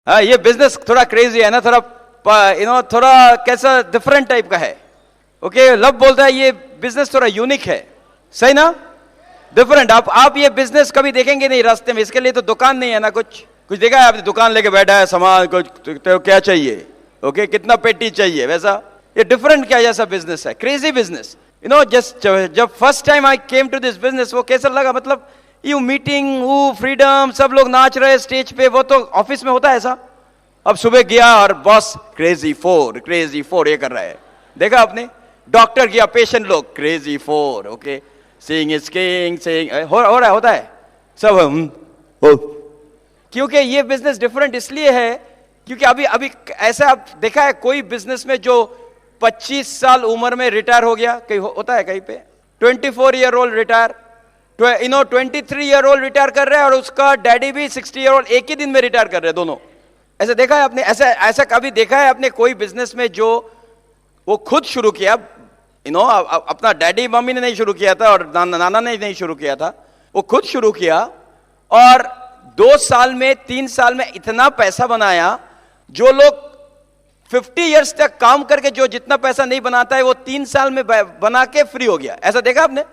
हाँ, ये बिजनेस थोड़ा क्रेजी है ना, थोड़ा थोड़ा कैसा डिफरेंट टाइप का है। ओके, लब बोलता है ये बिजनेस थोड़ा यूनिक है, सही ना, डिफरेंट। आप ये बिजनेस कभी देखेंगे नहीं रास्ते में, इसके लिए तो दुकान नहीं है ना, कुछ देखा है आपने, दुकान लेके बैठा है सामान, कुछ तो क्या चाहिए, ओके, कितना पेटी चाहिए, वैसा ये डिफरेंट क्या जैसा बिजनेस है, क्रेजी बिजनेस। जस्ट जब first time I came to this business, वो कैसा लगा, मतलब यू मीटिंग, वो फ्रीडम, सब लोग नाच रहे स्टेज पे, वो तो ऑफिस में होता है ऐसा। अब सुबह गया और बॉस क्रेजी फोर ये कर रहा है, देखा आपने, डॉक्टर गया, पेशेंट लोग crazy four, okay, saying is king, saying हो रहा होता है सब। क्योंकि ये बिजनेस डिफरेंट इसलिए है क्योंकि अभी ऐसा आप देखा है कोई बिजनेस में जो 25 साल उम्र में रिटायर हो गया, कहीं होता है कहीं पे, 24 year old retire, 23 year old retire कर रहे हैं, और उसका डैडी भी 60 ईयर ओल्ड एक ही दिन में रिटायर कर रहे हैं दोनों। ऐसा देखा है आपने, ऐसा कभी देखा है आपने कोई बिजनेस में जो वो खुद शुरू किया, अपना डैडी मम्मी ने नहीं शुरू किया था और नाना ने नहीं शुरू किया था, वो खुद शुरू किया और 2 साल में 3 साल में इतना पैसा बनाया, जो लोग 50 इयर्स तक काम करके जो जितना पैसा नहीं बनाता है वो 3 साल में बना के फ्री हो गया। ऐसा देखा आपने,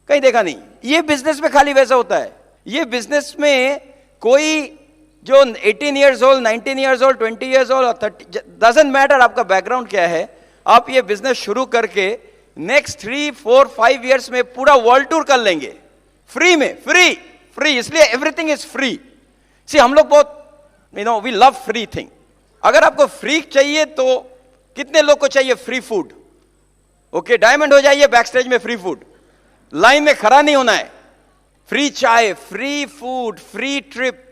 कहीं देखा नहीं। ये बिजनेस में खाली वैसा होता है। ये बिजनेस में कोई जो 18 years old, 19 years old, 20 years old और 30, डजंट मैटर आपका बैकग्राउंड क्या है, आप ये बिजनेस शुरू करके नेक्स्ट 3, 4, 5 इयर्स में पूरा वर्ल्ड टूर कर लेंगे फ्री में, फ्री, इसलिए एवरीथिंग इज फ्री। सी हम लोग बहुत वी लव फ्री थिंग। अगर आपको फ्री चाहिए तो कितने लोग को चाहिए फ्री फूड, ओके, डायमंड हो जाइए बैक स्टेज में, फ्री फूड, लाइन में खड़ा नहीं होना है, फ्री चाय, free food, free trip,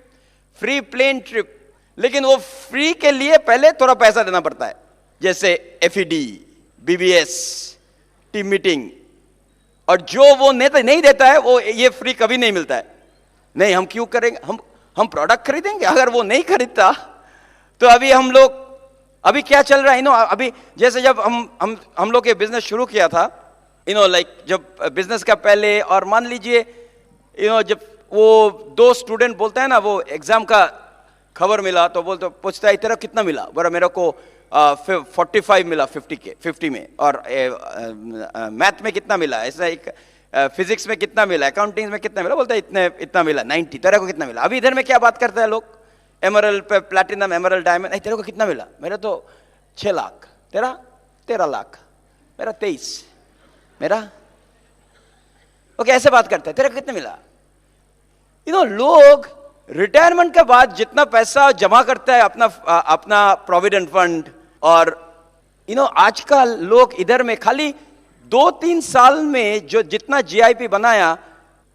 free plane trip. लेकिन वो फ्री के लिए पहले थोड़ा पैसा देना पड़ता है, जैसे FED, BBS, टीम मीटिंग, और जो वो नहीं देता है वो ये फ्री कभी नहीं मिलता है। नहीं, हम क्यों करेंगे, हम प्रोडक्ट खरीदेंगे, अगर वो नहीं खरीदता तो अभी क्या चल रहा है, अभी जैसे जब हम लोग ये बिजनेस शुरू किया था, लाइक जब बिजनेस का पहले, और मान लीजिए जब वो 2 स्टूडेंट बोलता है ना, वो एग्जाम का खबर मिला तो पूछता है तेरा कितना मिला, बोला मेरे को 45 मिला 50 में, और मैथ में कितना मिला, ऐसा एक फिजिक्स में कितना मिला, अकाउंटिंग में कितना मिला, बोलता है इतना मिला 90, तेरे को कितना मिला। अभी इधर में क्या बात करते हैं लोग, एमरल्ड पे प्लैटिनम, एमरल्ड डायमंड, नहीं तेरे को कितना मिला, मेरा तो 6 लाख, तेरा 13 लाख, मेरा 23, मेरा ओके, ऐसे बात करते हैं, तेरे को कितना मिला। लोग रिटायरमेंट के बाद जितना पैसा जमा करता है अपना प्रोविडेंट फंड, और आजकल लोग इधर में खाली 2-3 साल में जो जितना GIP बनाया,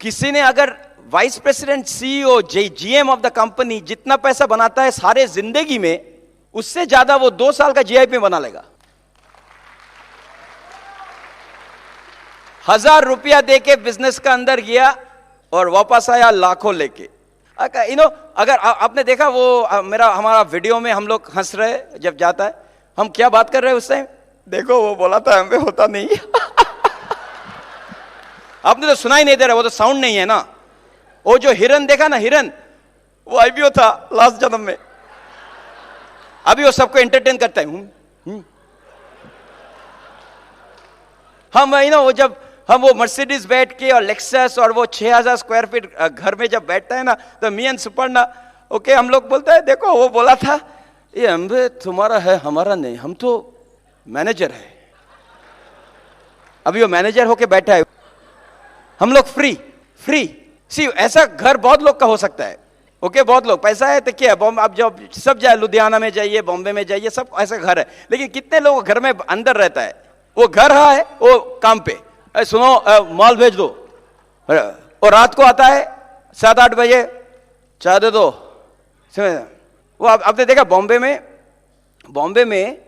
किसी ने अगर vice president, CEO, GM of the company जितना पैसा बनाता है सारे जिंदगी में, उससे ज्यादा वो 2 साल का GIP बना लेगा। 1000 रुपया देके बिजनेस का अंदर गया और वापस आया लाखों लेके। अगर आपने देखा वो हमारा वीडियो में हम लोग हंस रहे जब जाता है, हम क्या बात कर रहे हैं उस टाइम, देखो वो बोला था हमें होता नहीं आपने तो सुनाई नहीं दे रहा, वो तो साउंड नहीं है ना। वो जो हिरन देखा ना, हिरन, वो IPO था लास्ट जन्म में, अभी वो सबको एंटरटेन करता है। वो जब हम वो मर्सिडीज बैठ के और लेक्सस और वो 6000 स्क्वायर फीट घर में जब बैठता है ना, तो मियन सुपर्णा, ओके, हम लोग बोलते हैं देखो वो बोला था ये हम तुम्हारा है हमारा नहीं, हम तो मैनेजर है। अभी वो मैनेजर होके बैठा है, हम लोग फ्री। सी ऐसा घर बहुत लोग का हो सकता है, ओके, बहुत लोग, पैसा है तो क्या, आप जब सब जाए, लुधियाना में जाइए, बॉम्बे में जाइए, सब ऐसा घर है। लेकिन कितने लोग घर में अंदर रहता है, वो घर है, वो काम पे, सुनो माल भेज दो, और रात को आता है 7-8 बजे, चाय दे दो। वो आपने देखा बॉम्बे में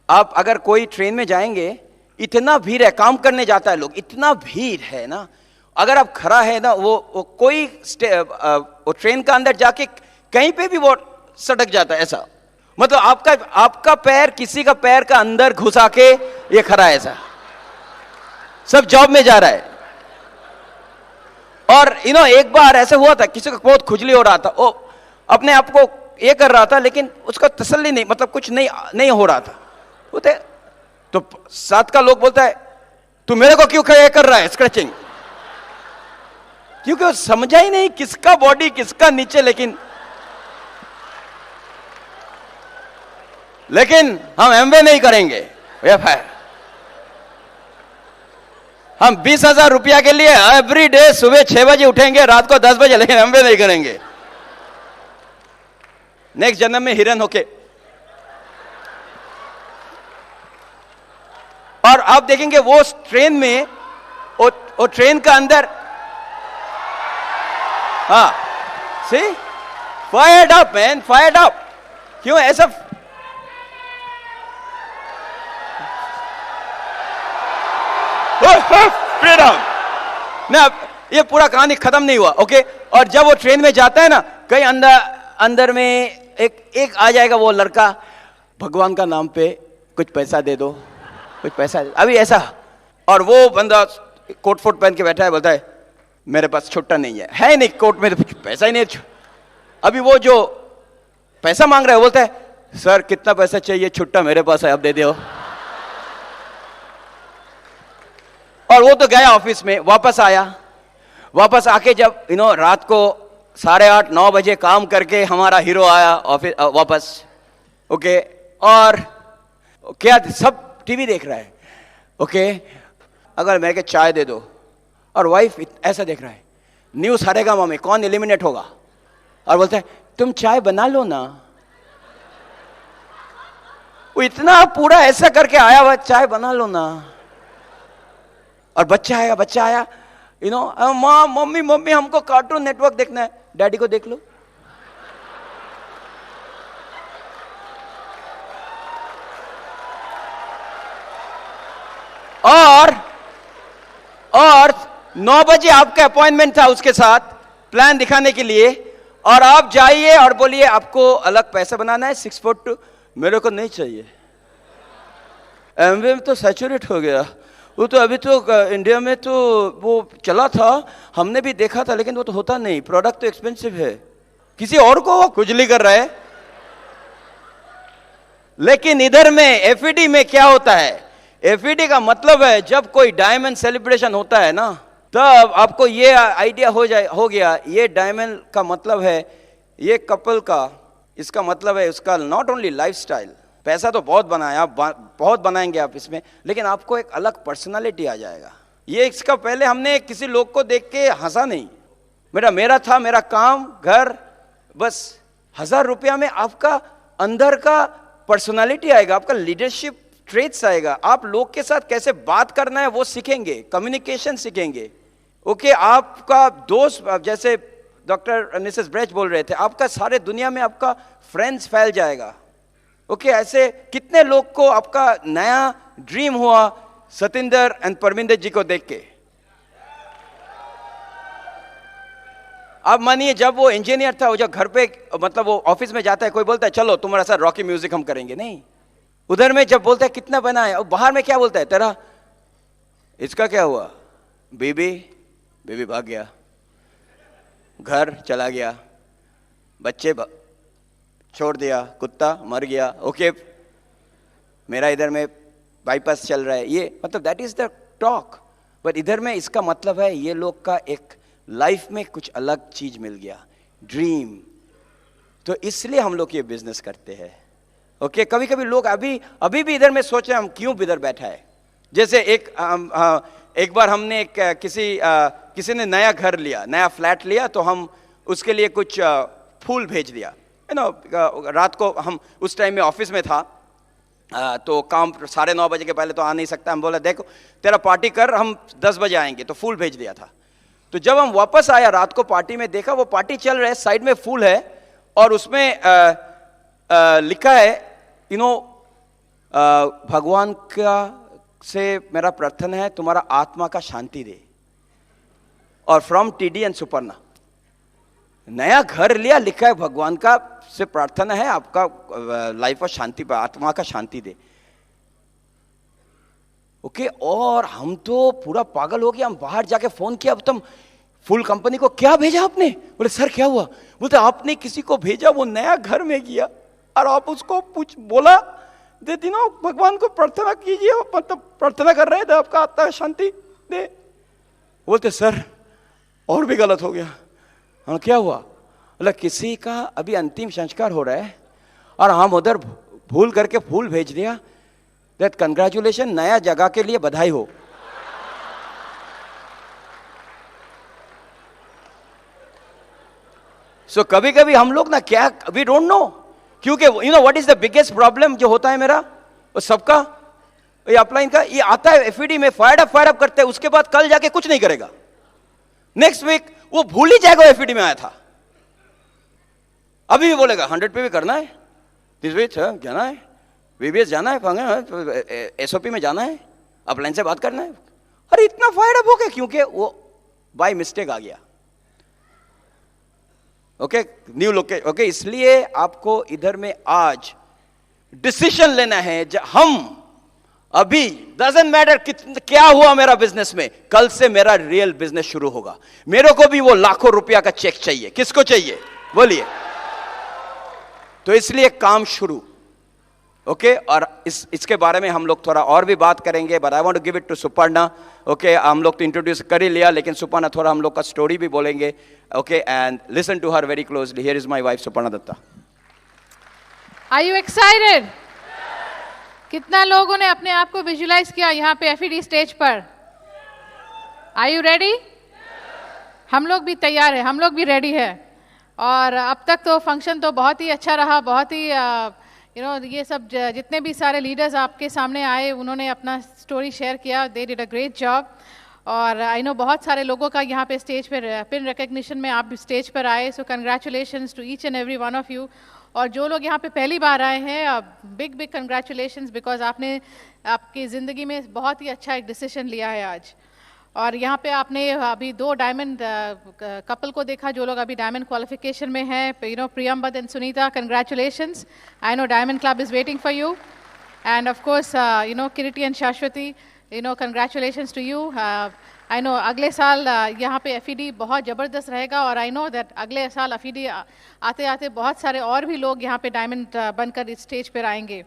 आप अगर कोई ट्रेन में जाएंगे, इतना भीड़ है, काम करने जाता है लोग, इतना भीड़ है ना, अगर आप खड़ा है ना, वो कोई वो ट्रेन का अंदर जाके कहीं पे भी वो सटक जाता है, ऐसा, मतलब आपका पैर किसी का पैर का अंदर घुसा के ये खड़ा है, ऐसा सब जॉब में जा रहा है। और एक बार ऐसे हुआ था, किसी को बहुत खुजली हो रहा था, वो अपने आप को ये कर रहा था, लेकिन उसका तसल्ली नहीं, मतलब कुछ नहीं हो रहा था। बोलते तो साथ का लोग बोलता है तू मेरे को क्यों ये कर रहा है स्क्रैचिंग, क्योंकि वो समझा ही नहीं किसका बॉडी किसका नीचे। लेकिन हम एमवे नहीं करेंगे, हम 20,000 रुपया के लिए एवरी डे सुबह 6 बजे उठेंगे, रात को 10 बजे, लेकिन एमवे नहीं करेंगे। नेक्स्ट जन्म में हिरन होके। और आप देखेंगे वो ट्रेन में, वो ट्रेन का अंदर, हाँ see fired up man, fired up. क्यों ऐसा? फ्रीडम ना, ये पूरा कहानी खत्म नहीं हुआ, ओके। और जब वो ट्रेन में जाता है ना, कहीं अंदर में एक आ जाएगा वो लड़का, भगवान का नाम पे कुछ पैसा दे दो, कुछ पैसा अभी ऐसा। और वो बंदा कोट फोट पहन के बैठा है, बोलता है मेरे पास छुट्टा नहीं है नहीं, कोट में तो पैसा ही नहीं है। अभी वो जो पैसा मांग रहा है बोलता है सर कितना पैसा चाहिए, छुट्टा मेरे पास है, अब दे दो। और वो तो गया ऑफिस में, वापस आया, वापस आके जब रात को 8:30-9 बजे काम करके हमारा हीरो आया ऑफिस वापस, ओके। और क्या सब टीवी देख रहा है, ओके। अगर मैं के चाय दे दो, और वाइफ ऐसा देख रहा है, न्यूज़ हारेगा मम्मी, कौन एलिमिनेट होगा, और बोलता है तुम चाय बना लो ना। वो इतना पूरा ऐसा करके आया हुआ, चाय बना लो ना। और बच्चा आया माँ मम्मी हमको कार्टून नेटवर्क देखना है, डैडी को देख लो। और 9 बजे आपका अपॉइंटमेंट था उसके साथ प्लान दिखाने के लिए, और आप जाइए और बोलिए आपको अलग पैसा बनाना है 6 फुट, मेरे को नहीं चाहिए। एमवे में तो सैचुरेट हो गया, वो तो अभी तो इंडिया में तो वो चला था, हमने भी देखा था, लेकिन वो तो होता नहीं, प्रोडक्ट तो एक्सपेंसिव है, किसी और को वो खुजली कर रहा है। लेकिन इधर में एफईडी में क्या होता है, एफईडी का मतलब है जब कोई डायमंड सेलिब्रेशन होता है ना, तब आपको ये आइडिया हो गया, ये डायमंड का मतलब है ये कपल का, इसका मतलब है उसका नॉट ओनली लाइफस्टाइल। पैसा तो बहुत बनाया, बहुत बनाएंगे आप इसमें, लेकिन आपको एक अलग पर्सनालिटी आ जाएगा। ये इसका पहले हमने किसी लोग को देख के हंसा नहीं, मेरा था मेरा काम घर, बस 1000 रुपया में आपका अंदर का पर्सनालिटी आएगा, आपका लीडरशिप ट्रेट्स आएगा, आप लोग के साथ कैसे बात करना है वो सीखेंगे, कम्युनिकेशन सीखेंगे, ओके। आपका दोस्त, जैसे डॉक्टर मिसेस ब्रेच बोल रहे थे, आपका सारे दुनिया में आपका फ्रेंड्स फैल जाएगा, ओके। ऐसे कितने लोग को आपका नया ड्रीम हुआ सतिंदर एंड परमिंदर जी को देख के। अब मानिए जब वो इंजीनियर था, वो जब घर पे मतलब वो ऑफिस में जाता है, कोई बोलता है चलो तुम्हारा साथ रॉकी म्यूजिक हम करेंगे, नहीं। उधर में जब बोलता है कितना बना है, और बाहर में क्या बोलता है, तेरा इसका क्या हुआ, बेबी भाग गया, घर चला गया, बच्चे छोड़ दिया, कुत्ता मर गया, ओके। मेरा इधर में बाईपास चल रहा है, ये मतलब that is the talk. But इधर में इसका मतलब है ये लोग का एक लाइफ में कुछ अलग चीज मिल गया, ड्रीम। तो इसलिए हम लोग ये बिजनेस करते हैं, ओके। कभी कभी लोग अभी भी इधर में सोच रहे हैं हम क्यों इधर बैठा है। जैसे एक बार हमने किसी ने नया घर लिया, नया फ्लैट लिया, तो हम उसके लिए कुछ फूल भेज दिया, रात को हम उस टाइम में ऑफिस में था, तो काम 9:30 बजे के पहले तो आ नहीं सकता। हम बोला देखो तेरा पार्टी कर, हम 10 बजे आएंगे, तो फूल भेज दिया था। तो जब हम वापस आया रात को पार्टी में, देखा वो पार्टी चल रहा है, साइड में फूल है, और उसमें लिखा है भगवान का से मेरा प्रार्थना है तुम्हारा आत्मा का शांति दे, और फ्रॉम टीडी एंड सुपर्णा। नया घर लिया, लिखा है भगवान का से प्रार्थना है आपका लाइफ और शांति पर, आत्मा का शांति दे, ओके। और हम तो पूरा पागल हो गया, हम बाहर जाके फोन किया, अब तुम फुल कंपनी को क्या भेजा आपने? बोले सर क्या हुआ? बोलते आपने किसी को भेजा, वो नया घर में गया और आप उसको बोला दे दिनों भगवान को प्रार्थना कीजिए, मतलब प्रार्थना कर रहे थे आपका आत्मा शांति दे। बोलते सर और भी गलत हो गया। हाँ क्या हुआ? बोला किसी का अभी अंतिम संस्कार हो रहा है और हम उधर भूल करके फूल भेज दिया। दैट कंग्रेचुलेशन, नया जगह के लिए बधाई हो। सो कभी कभी हम लोग ना क्या वी डोंट नो, क्योंकि you know what is the biggest problem जो होता है मेरा और सबका, ये अपलाइन का, ये आता है एफईडी में फायर अप करते हैं, उसके बाद कल जाके कुछ नहीं करेगा, नेक्स्ट वीक वो भूल ही जाएगा एफईडी में आया था। अभी भी बोलेगा 100 पे भी करना है, दिस वीक जाना है, वीबीएस जाना है, एसओपी में जाना है, अपलाइन से बात करना है। अरे इतना फायर अप हो गया क्योंकि वो बाय मिस्टेक आ गया। Okay new location. ओके इसलिए आपको इधर में आज डिसीजन लेना है। हम अभी डजंट मैटर क्या हुआ मेरा बिजनेस में, कल से मेरा रियल बिजनेस शुरू होगा। मेरे को भी वो लाखों रुपया का चेक चाहिए। किसको चाहिए बोलिए? तो इसलिए काम शुरू। ओके और इसके बारे में हम लोग थोड़ा और भी बात करेंगे, but I want to give it to Suparna. Okay हम लोग तो इंट्रोड्यूस कर ही लिया, लेकिन सुपर्णा थोड़ा हम लोग का स्टोरी भी बोलेंगे। Okay and listen to her very closely. Here is my wife Suparna Dutta. Are you excited? कितना लोगों ने अपने आप को विजुलाइज किया यहाँ पे एफईडी स्टेज पर? Are you ready? हम लोग भी तैयार है, हम लोग भी रेडी है। और अब तक तो फंक्शन तो बहुत ही अच्छा रहा, बहुत ही ये सब जितने भी सारे लीडर्स आपके सामने आए उन्होंने अपना स्टोरी शेयर किया, they did a great job. और आई नो बहुत सारे लोगों का यहाँ पे स्टेज पर पिन रिकग्निशन में आप स्टेज पर आए, so congratulations to each and every one of you. और जो लोग यहाँ पे पहली बार आए हैं, बिग बिग कंग्रेचुलेशंस, बिकॉज आपने आपकी ज़िंदगी में बहुत ही अच्छा एक डिसीजन लिया है आज। और यहाँ पे आपने अभी 2 डायमंड कपल को देखा जो लोग अभी डायमंड क्वालिफिकेशन में हैं, Priyambada and Sunita, congratulations. I know diamond club is waiting for you. And of course Kiriti and Shashwati, congratulations to you. I know अगले साल यहाँ पे एफईडी बहुत ज़बरदस्त रहेगा, और आई नो दैट अगले साल एफईडी आते आते बहुत सारे और भी लोग यहाँ पे डायमंड बनकर इस स्टेज पर आएंगे।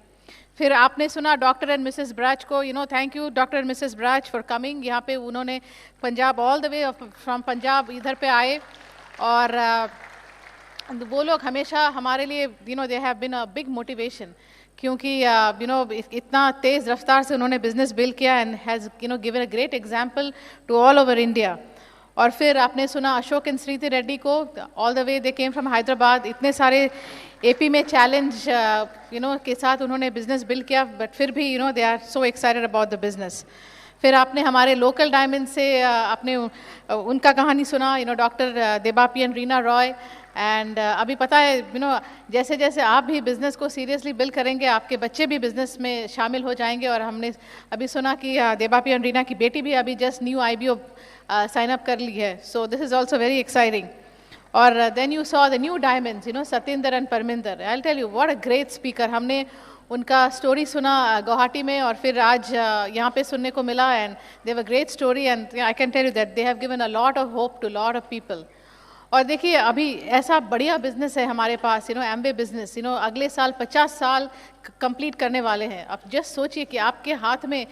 फिर आपने सुना डॉक्टर एंड मिसेस ब्राज को, thank you doctor and Mrs Braj for coming. यहाँ पे उन्होंने Punjab all the way from Punjab इधर पे आए, और वो लोग हमेशा हमारे लिए they have been a big motivation, क्योंकि इतना तेज़ रफ्तार से उन्होंने बिजनेस बिल्ड किया and has given a great example to all over India. और फिर आपने सुना अशोक एंड श्रीति रेड्डी को, all the way they came from Hyderabad, इतने सारे एपी में चैलेंज के साथ उन्होंने बिजनेस बिल्ड किया, बट फिर भी they are so excited about the business. फिर आपने हमारे लोकल डायमंड से आपने उनका कहानी सुना, डॉक्टर देबापियन रीना रॉय। एंड अभी पता है जैसे जैसे आप भी बिज़नेस को सीरियसली बिल्ड करेंगे, आपके बच्चे भी बिज़नेस में शामिल हो जाएंगे। और हमने अभी सुना कि देबापियन रीना की बेटी भी अभी just new IBO sign up कर ली है, so this is also very exciting. और then you saw the new diamonds, Satyendra and Parminder. I will tell you what a great speaker. हमने उनका स्टोरी सुना गुवाहाटी में, और फिर आज यहाँ पे सुनने को मिला, and they have a great story, and I can tell you that they have given a lot of hope to lot of people. और देखिए अभी ऐसा बढ़िया बिजनेस है हमारे पास, एमवे बिजनेस, अगले साल 50 साल कंप्लीट करने वाले हैं। अब जस्ट सोचिए कि आपके हाथ में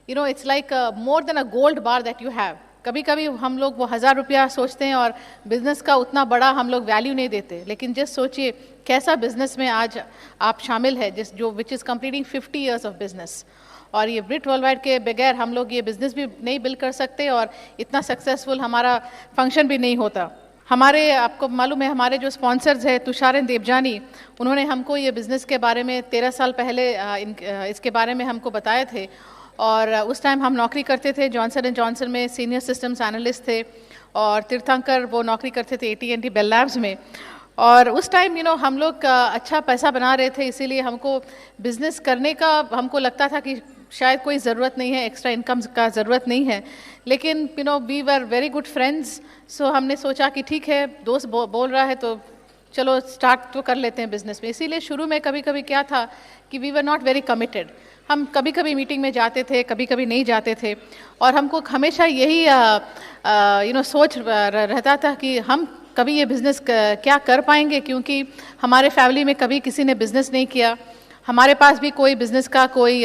it's like more than a gold bar that you have. कभी कभी हम लोग वो 1000 रुपया सोचते हैं और बिजनेस का उतना बड़ा हम लोग वैल्यू नहीं देते, लेकिन जस्ट सोचिए कैसा बिजनेस में आज आप शामिल है, which is completing 50 years of business. और ये ब्रिट वर्ल्ड वाइड के बगैर हम लोग ये बिजनेस भी नहीं बिल्ड कर सकते, और इतना सक्सेसफुल हमारा फंक्शन भी नहीं होता। हमारे, आपको मालूम है, हमारे जो स्पॉन्सर्स हैं तुषार एंड देवजानी, उन्होंने हमको ये बिज़नेस के बारे में 13 साल पहले इसके बारे में हमको बताए थे। और उस टाइम हम नौकरी करते थे जॉनसन एंड जॉनसन में, सीनियर सिस्टम्स एनालिस्ट थे, और तीर्थंकर वो नौकरी करते थे AT&T बेल लैब्स में। और उस टाइम हम लोग अच्छा पैसा बना रहे थे, इसीलिए हमको बिज़नेस करने का हमको लगता था कि शायद कोई ज़रूरत नहीं है, एक्स्ट्रा इनकम का ज़रूरत नहीं है। लेकिन we were very good friends, so हमने सोचा कि ठीक है, दोस्त बोल रहा है तो चलो स्टार्ट तो कर लेते हैं बिजनेस में। इसीलिए शुरू में कभी कभी क्या था कि we were not very committed. हम कभी कभी मीटिंग में जाते थे, कभी कभी नहीं जाते थे, और हमको हमेशा यही सोच रहता था कि हम कभी ये बिज़नेस क्या कर पाएंगे, क्योंकि हमारे फैमिली में कभी किसी ने बिज़नेस नहीं किया, हमारे पास भी कोई बिज़नेस का कोई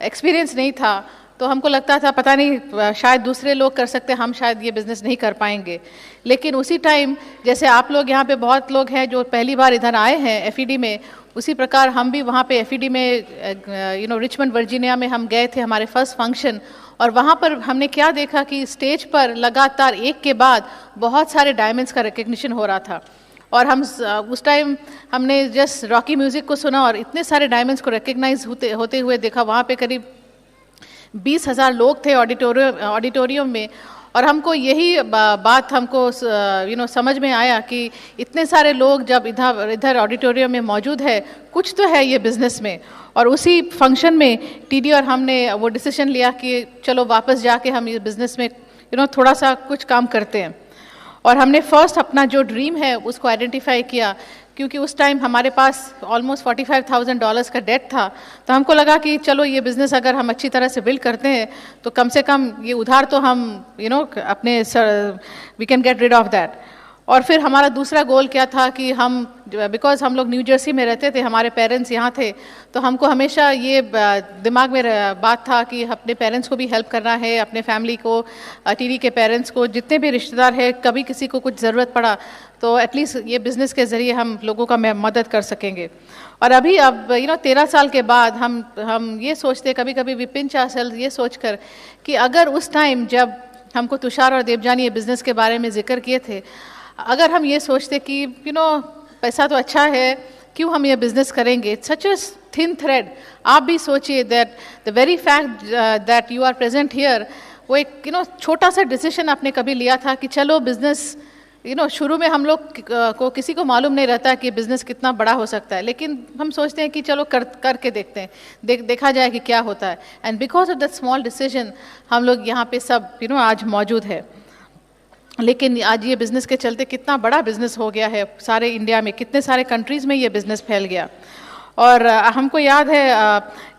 एक्सपीरियंस नहीं था। तो हमको लगता था पता नहीं शायद दूसरे लोग कर सकते, हम शायद ये बिज़नेस नहीं कर पाएंगे। लेकिन उसी टाइम जैसे आप लोग यहाँ पे बहुत लोग हैं जो पहली बार इधर आए हैं एफईडी में, उसी प्रकार हम भी वहाँ पे एफईडी में रिचमंड वर्जीनिया में हम गए थे हमारे फर्स्ट फंक्शन, और वहाँ पर हमने क्या देखा कि स्टेज पर लगातार एक के बाद बहुत सारे डायमंड्स का रिकग्निशन हो रहा था। और हम उस टाइम हमने जस्ट रॉकी म्यूज़िक को सुना और इतने सारे डायमंड्स को रिकग्नाइज होते हुए देखा। वहाँ पे करीब 20,000 लोग थे ऑडिटोरियम में, और हमको यही बात हमको समझ में आया कि इतने सारे लोग जब इधर ऑडिटोरियम में मौजूद है, कुछ तो है ये बिज़नेस में। और उसी फंक्शन में टीडी और हमने वो डिसीजन लिया कि चलो वापस जाके हम ये बिज़नेस में थोड़ा सा कुछ काम करते हैं। और हमने फर्स्ट अपना जो ड्रीम है उसको आइडेंटिफाई किया, क्योंकि उस टाइम हमारे पास ऑलमोस्ट $45,000 का डेट था। तो हमको लगा कि चलो ये बिज़नेस अगर हम अच्छी तरह से बिल्ड करते हैं तो कम से कम ये उधार तो हम अपने we can get rid of that. और फिर हमारा दूसरा गोल क्या था कि हम बिकॉज हम लोग न्यू जर्सी में रहते थे, हमारे पेरेंट्स यहाँ थे, तो हमको हमेशा ये दिमाग में बात था कि अपने पेरेंट्स को भी हेल्प करना है, अपने फैमिली को, टीडी के पेरेंट्स को, जितने भी रिश्तेदार हैं, कभी किसी को कुछ ज़रूरत पड़ा तो एटलीस्ट ये बिज़नेस के ज़रिए हम लोगों का मदद कर सकेंगे। और अभी अब 13 साल के बाद हम ये सोचते, कभी कभी वी पिंच आवरसेल्व्स ये सोचकर कि अगर उस टाइम जब हमको तुषार और देवजानी ये बिज़नेस के बारे में जिक्र किए थे, अगर हम ये सोचते कि पैसा तो अच्छा है, क्यों हम ये बिज़नेस करेंगे, it's such a thin thread. आप भी सोचिए that the very fact that you are present here, वो एक छोटा सा डिसीजन आपने कभी लिया था कि चलो बिज़नेस शुरू में हम लोग को किसी को मालूम नहीं रहता कि बिज़नेस कितना बड़ा हो सकता है, लेकिन हम सोचते हैं कि चलो करके देखते हैं, देखा जाए कि क्या होता है। And because of that small decision हम लोग यहाँ पे सब आज मौजूद है। लेकिन आज ये बिज़नेस के चलते कितना बड़ा बिज़नेस हो गया है, सारे इंडिया में कितने सारे कंट्रीज़ में ये बिज़नेस फैल गया। और हमको याद है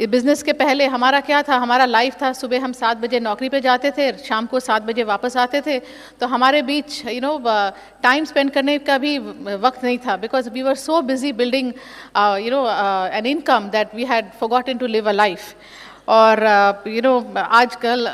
ये बिज़नेस के पहले हमारा क्या था, हमारा लाइफ था, सुबह हम 7 बजे नौकरी पे जाते थे, शाम को 7 बजे वापस आते थे, तो हमारे बीच टाइम स्पेंड करने का भी वक्त नहीं था, because we were so busy building an income that we had forgotten to live a life. और आजकल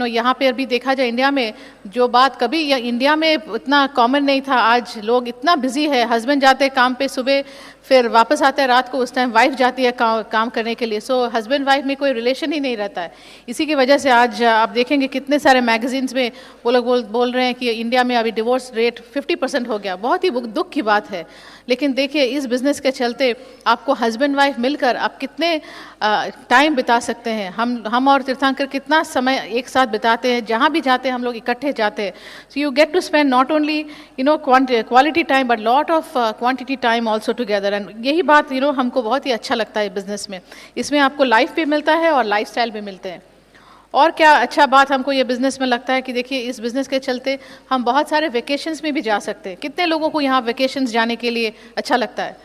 यहाँ पे अभी देखा जाए इंडिया में जो बात कभी इंडिया में इतना कॉमन नहीं था, आज लोग इतना बिजी है, हस्बैंड जाते काम पे सुबह, फिर वापस आते हैं रात को, उस टाइम वाइफ जाती है काम करने के लिए। सो हस्बैंड वाइफ में कोई रिलेशन ही नहीं रहता है। इसी की वजह से आज आप देखेंगे कितने सारे मैगजीन्स में वो लोग बोल रहे हैं कि इंडिया में अभी डिवोर्स रेट 50% हो गया। बहुत ही दुख की बात है। लेकिन देखिए इस बिज़नेस के चलते आपको हस्बैंड वाइफ मिलकर आप कितने टाइम बिता सकते हैं। हम और तीर्थंकर कितना समय एक साथ बिताते हैं, जहाँ भी जाते हैं हम लोग इकट्ठे जाते हैं। So you get to spend not only quality time but lot of quantity time also together. And यही बात हमको बहुत ही अच्छा लगता है बिज़नेस में। इसमें आपको लाइफ भी मिलता है और लाइफस्टाइल भी मिलते हैं। और क्या अच्छा बात हमको ये बिज़नेस में लगता है कि देखिए इस बिज़नेस के चलते हम बहुत सारे वेकेशंस में भी जा सकते हैं। कितने लोगों को यहाँ वेकेशंस जाने के लिए अच्छा लगता है।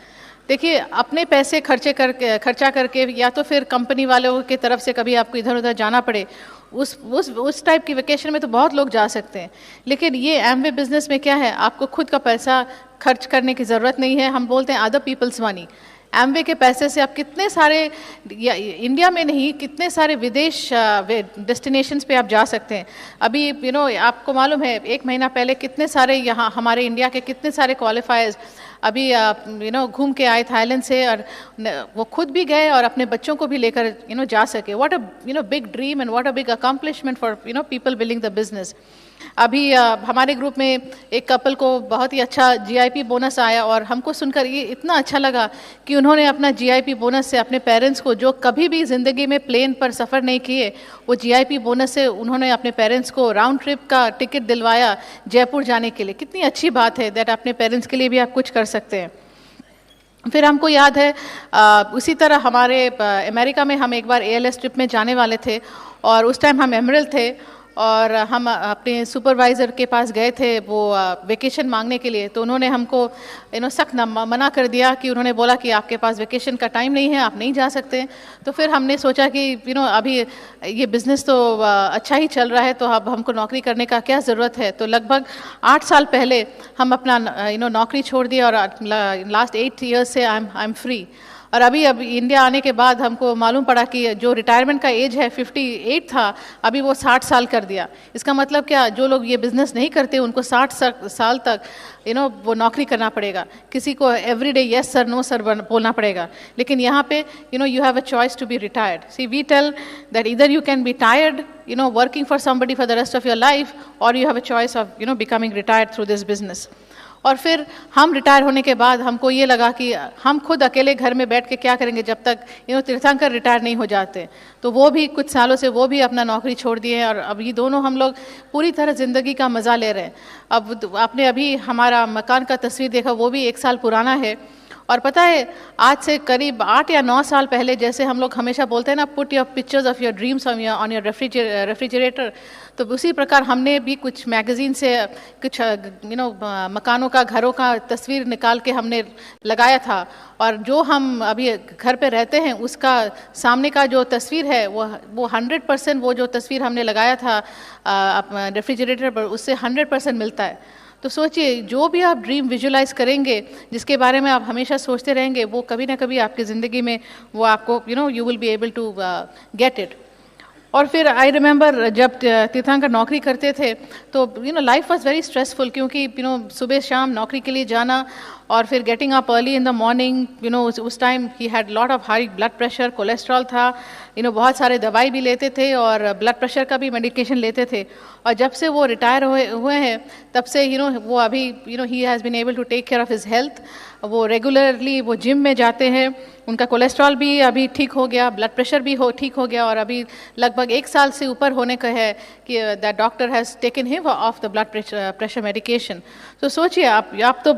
देखिए अपने पैसे खर्चा करके या तो फिर कंपनी वालों की तरफ से कभी आपको इधर उधर जाना पड़े, उस टाइप की वेकेशन में तो बहुत लोग जा सकते हैं। लेकिन ये एमवे बिज़नेस में क्या है, आपको खुद का पैसा खर्च करने की ज़रूरत नहीं है। हम बोलते हैं अदर पीपल्स मनी। एमवे के पैसे से आप कितने सारे इंडिया में नहीं कितने सारे विदेश डेस्टिनेशंस पे आप जा सकते हैं। अभी आपको मालूम है 1 महीना पहले कितने सारे यहाँ हमारे इंडिया के कितने सारे क्वालिफायर्स अभी घूम के आए थाईलैंड से, और वो खुद भी गए और अपने बच्चों को भी लेकर जा सके। What a big dream and what a big accomplishment for people building the business. अभी हमारे ग्रुप में एक कपल को बहुत ही अच्छा जीआईपी बोनस आया, और हमको सुनकर ये इतना अच्छा लगा कि उन्होंने अपना जीआईपी बोनस से अपने पेरेंट्स को, जो कभी भी ज़िंदगी में प्लेन पर सफ़र नहीं किए, वो जीआईपी बोनस से उन्होंने अपने पेरेंट्स को राउंड ट्रिप का टिकट दिलवाया जयपुर जाने के लिए। कितनी अच्छी बात है दैट अपने पेरेंट्स के लिए भी आप कुछ कर सकते हैं। फिर हमको याद है उसी तरह हमारे अमेरिका में हम एक बार ALS ट्रिप में जाने वाले थे, और उस टाइम हम एमरल्ड थे, और हम अपने सुपरवाइज़र के पास गए थे वो वेकेशन मांगने के लिए, तो उन्होंने हमको सख्त मना कर दिया कि उन्होंने बोला कि आपके पास वेकेशन का टाइम नहीं है, आप नहीं जा सकते। तो फिर हमने सोचा कि अभी ये बिज़नेस तो अच्छा ही चल रहा है, तो अब हमको नौकरी करने का क्या ज़रूरत है। तो लगभग 8 साल पहले हम अपना नौकरी छोड़ दिया और लास्ट 8 ईयर्स से आई एम फ्री। और अभी इंडिया आने के बाद हमको मालूम पड़ा कि जो रिटायरमेंट का एज है 58 था, अभी वो 60 साल कर दिया। इसका मतलब क्या, जो लोग ये बिज़नेस नहीं करते उनको 60 साल तक वो नौकरी करना पड़ेगा। किसी को everyday yes sir no sir बोलना पड़ेगा। लेकिन यहाँ पे you have a choice to be retired. See we tell that either you can be tired working for somebody for the rest of your life, और you have a choice of becoming retired through this business. और फिर हम retire होने के बाद हमको ये लगा कि हम खुद अकेले घर में बैठ के क्या करेंगे जब तक तीर्थंकर रिटायर नहीं हो जाते। तो वो भी कुछ सालों से वो भी अपना नौकरी छोड़ दिए हैं, और अब ये दोनों हम लोग पूरी तरह ज़िंदगी का मज़ा ले रहे हैं। अब आपने अभी हमारा मकान का तस्वीर देखा, वो भी 1 साल पुराना है। और पता है, आज से करीब 8 या 9 साल पहले, जैसे हम लोग हमेशा बोलते हैं ना, put your pictures of your dreams on your refrigerator, तो उसी प्रकार हमने भी कुछ मैगज़ीन से कुछ मकानों का, घरों का तस्वीर निकाल के हमने लगाया था। और जो हम अभी घर पे रहते हैं उसका सामने का जो तस्वीर है वो 100% वो जो तस्वीर हमने लगाया था रेफ्रिजरेटर पर, उससे 100% मिलता है। तो सोचिए, जो भी आप ड्रीम विजुलाइज करेंगे, जिसके बारे में आप हमेशा सोचते रहेंगे, वो कभी ना कभी आपकी ज़िंदगी में वो आपको you will be able to get it. और फिर आई रिमेंबर जब तीर्थंकर नौकरी करते थे तो लाइफ वॉज वेरी स्ट्रेसफुल, क्योंकि सुबह शाम नौकरी के लिए जाना और फिर getting up early in the morning. उस time he had lot of high blood pressure, cholesterol था, बहुत सारे दवाई भी लेते थे और ब्लड प्रेशर का भी मेडिकेशन लेते थे। और जब से वो रिटायर हुए हैं तब से वो अभी ही has been able to take care of his health. वो रेगुलरली वो जिम में जाते हैं, उनका कोलेस्ट्रॉल भी अभी ठीक हो गया, ब्लड प्रेशर भी ठीक हो गया, और अभी लगभग 1 साल से ऊपर होने का है कि the doctor has taken him of the blood pressure medication. तो सोचिए, आप तो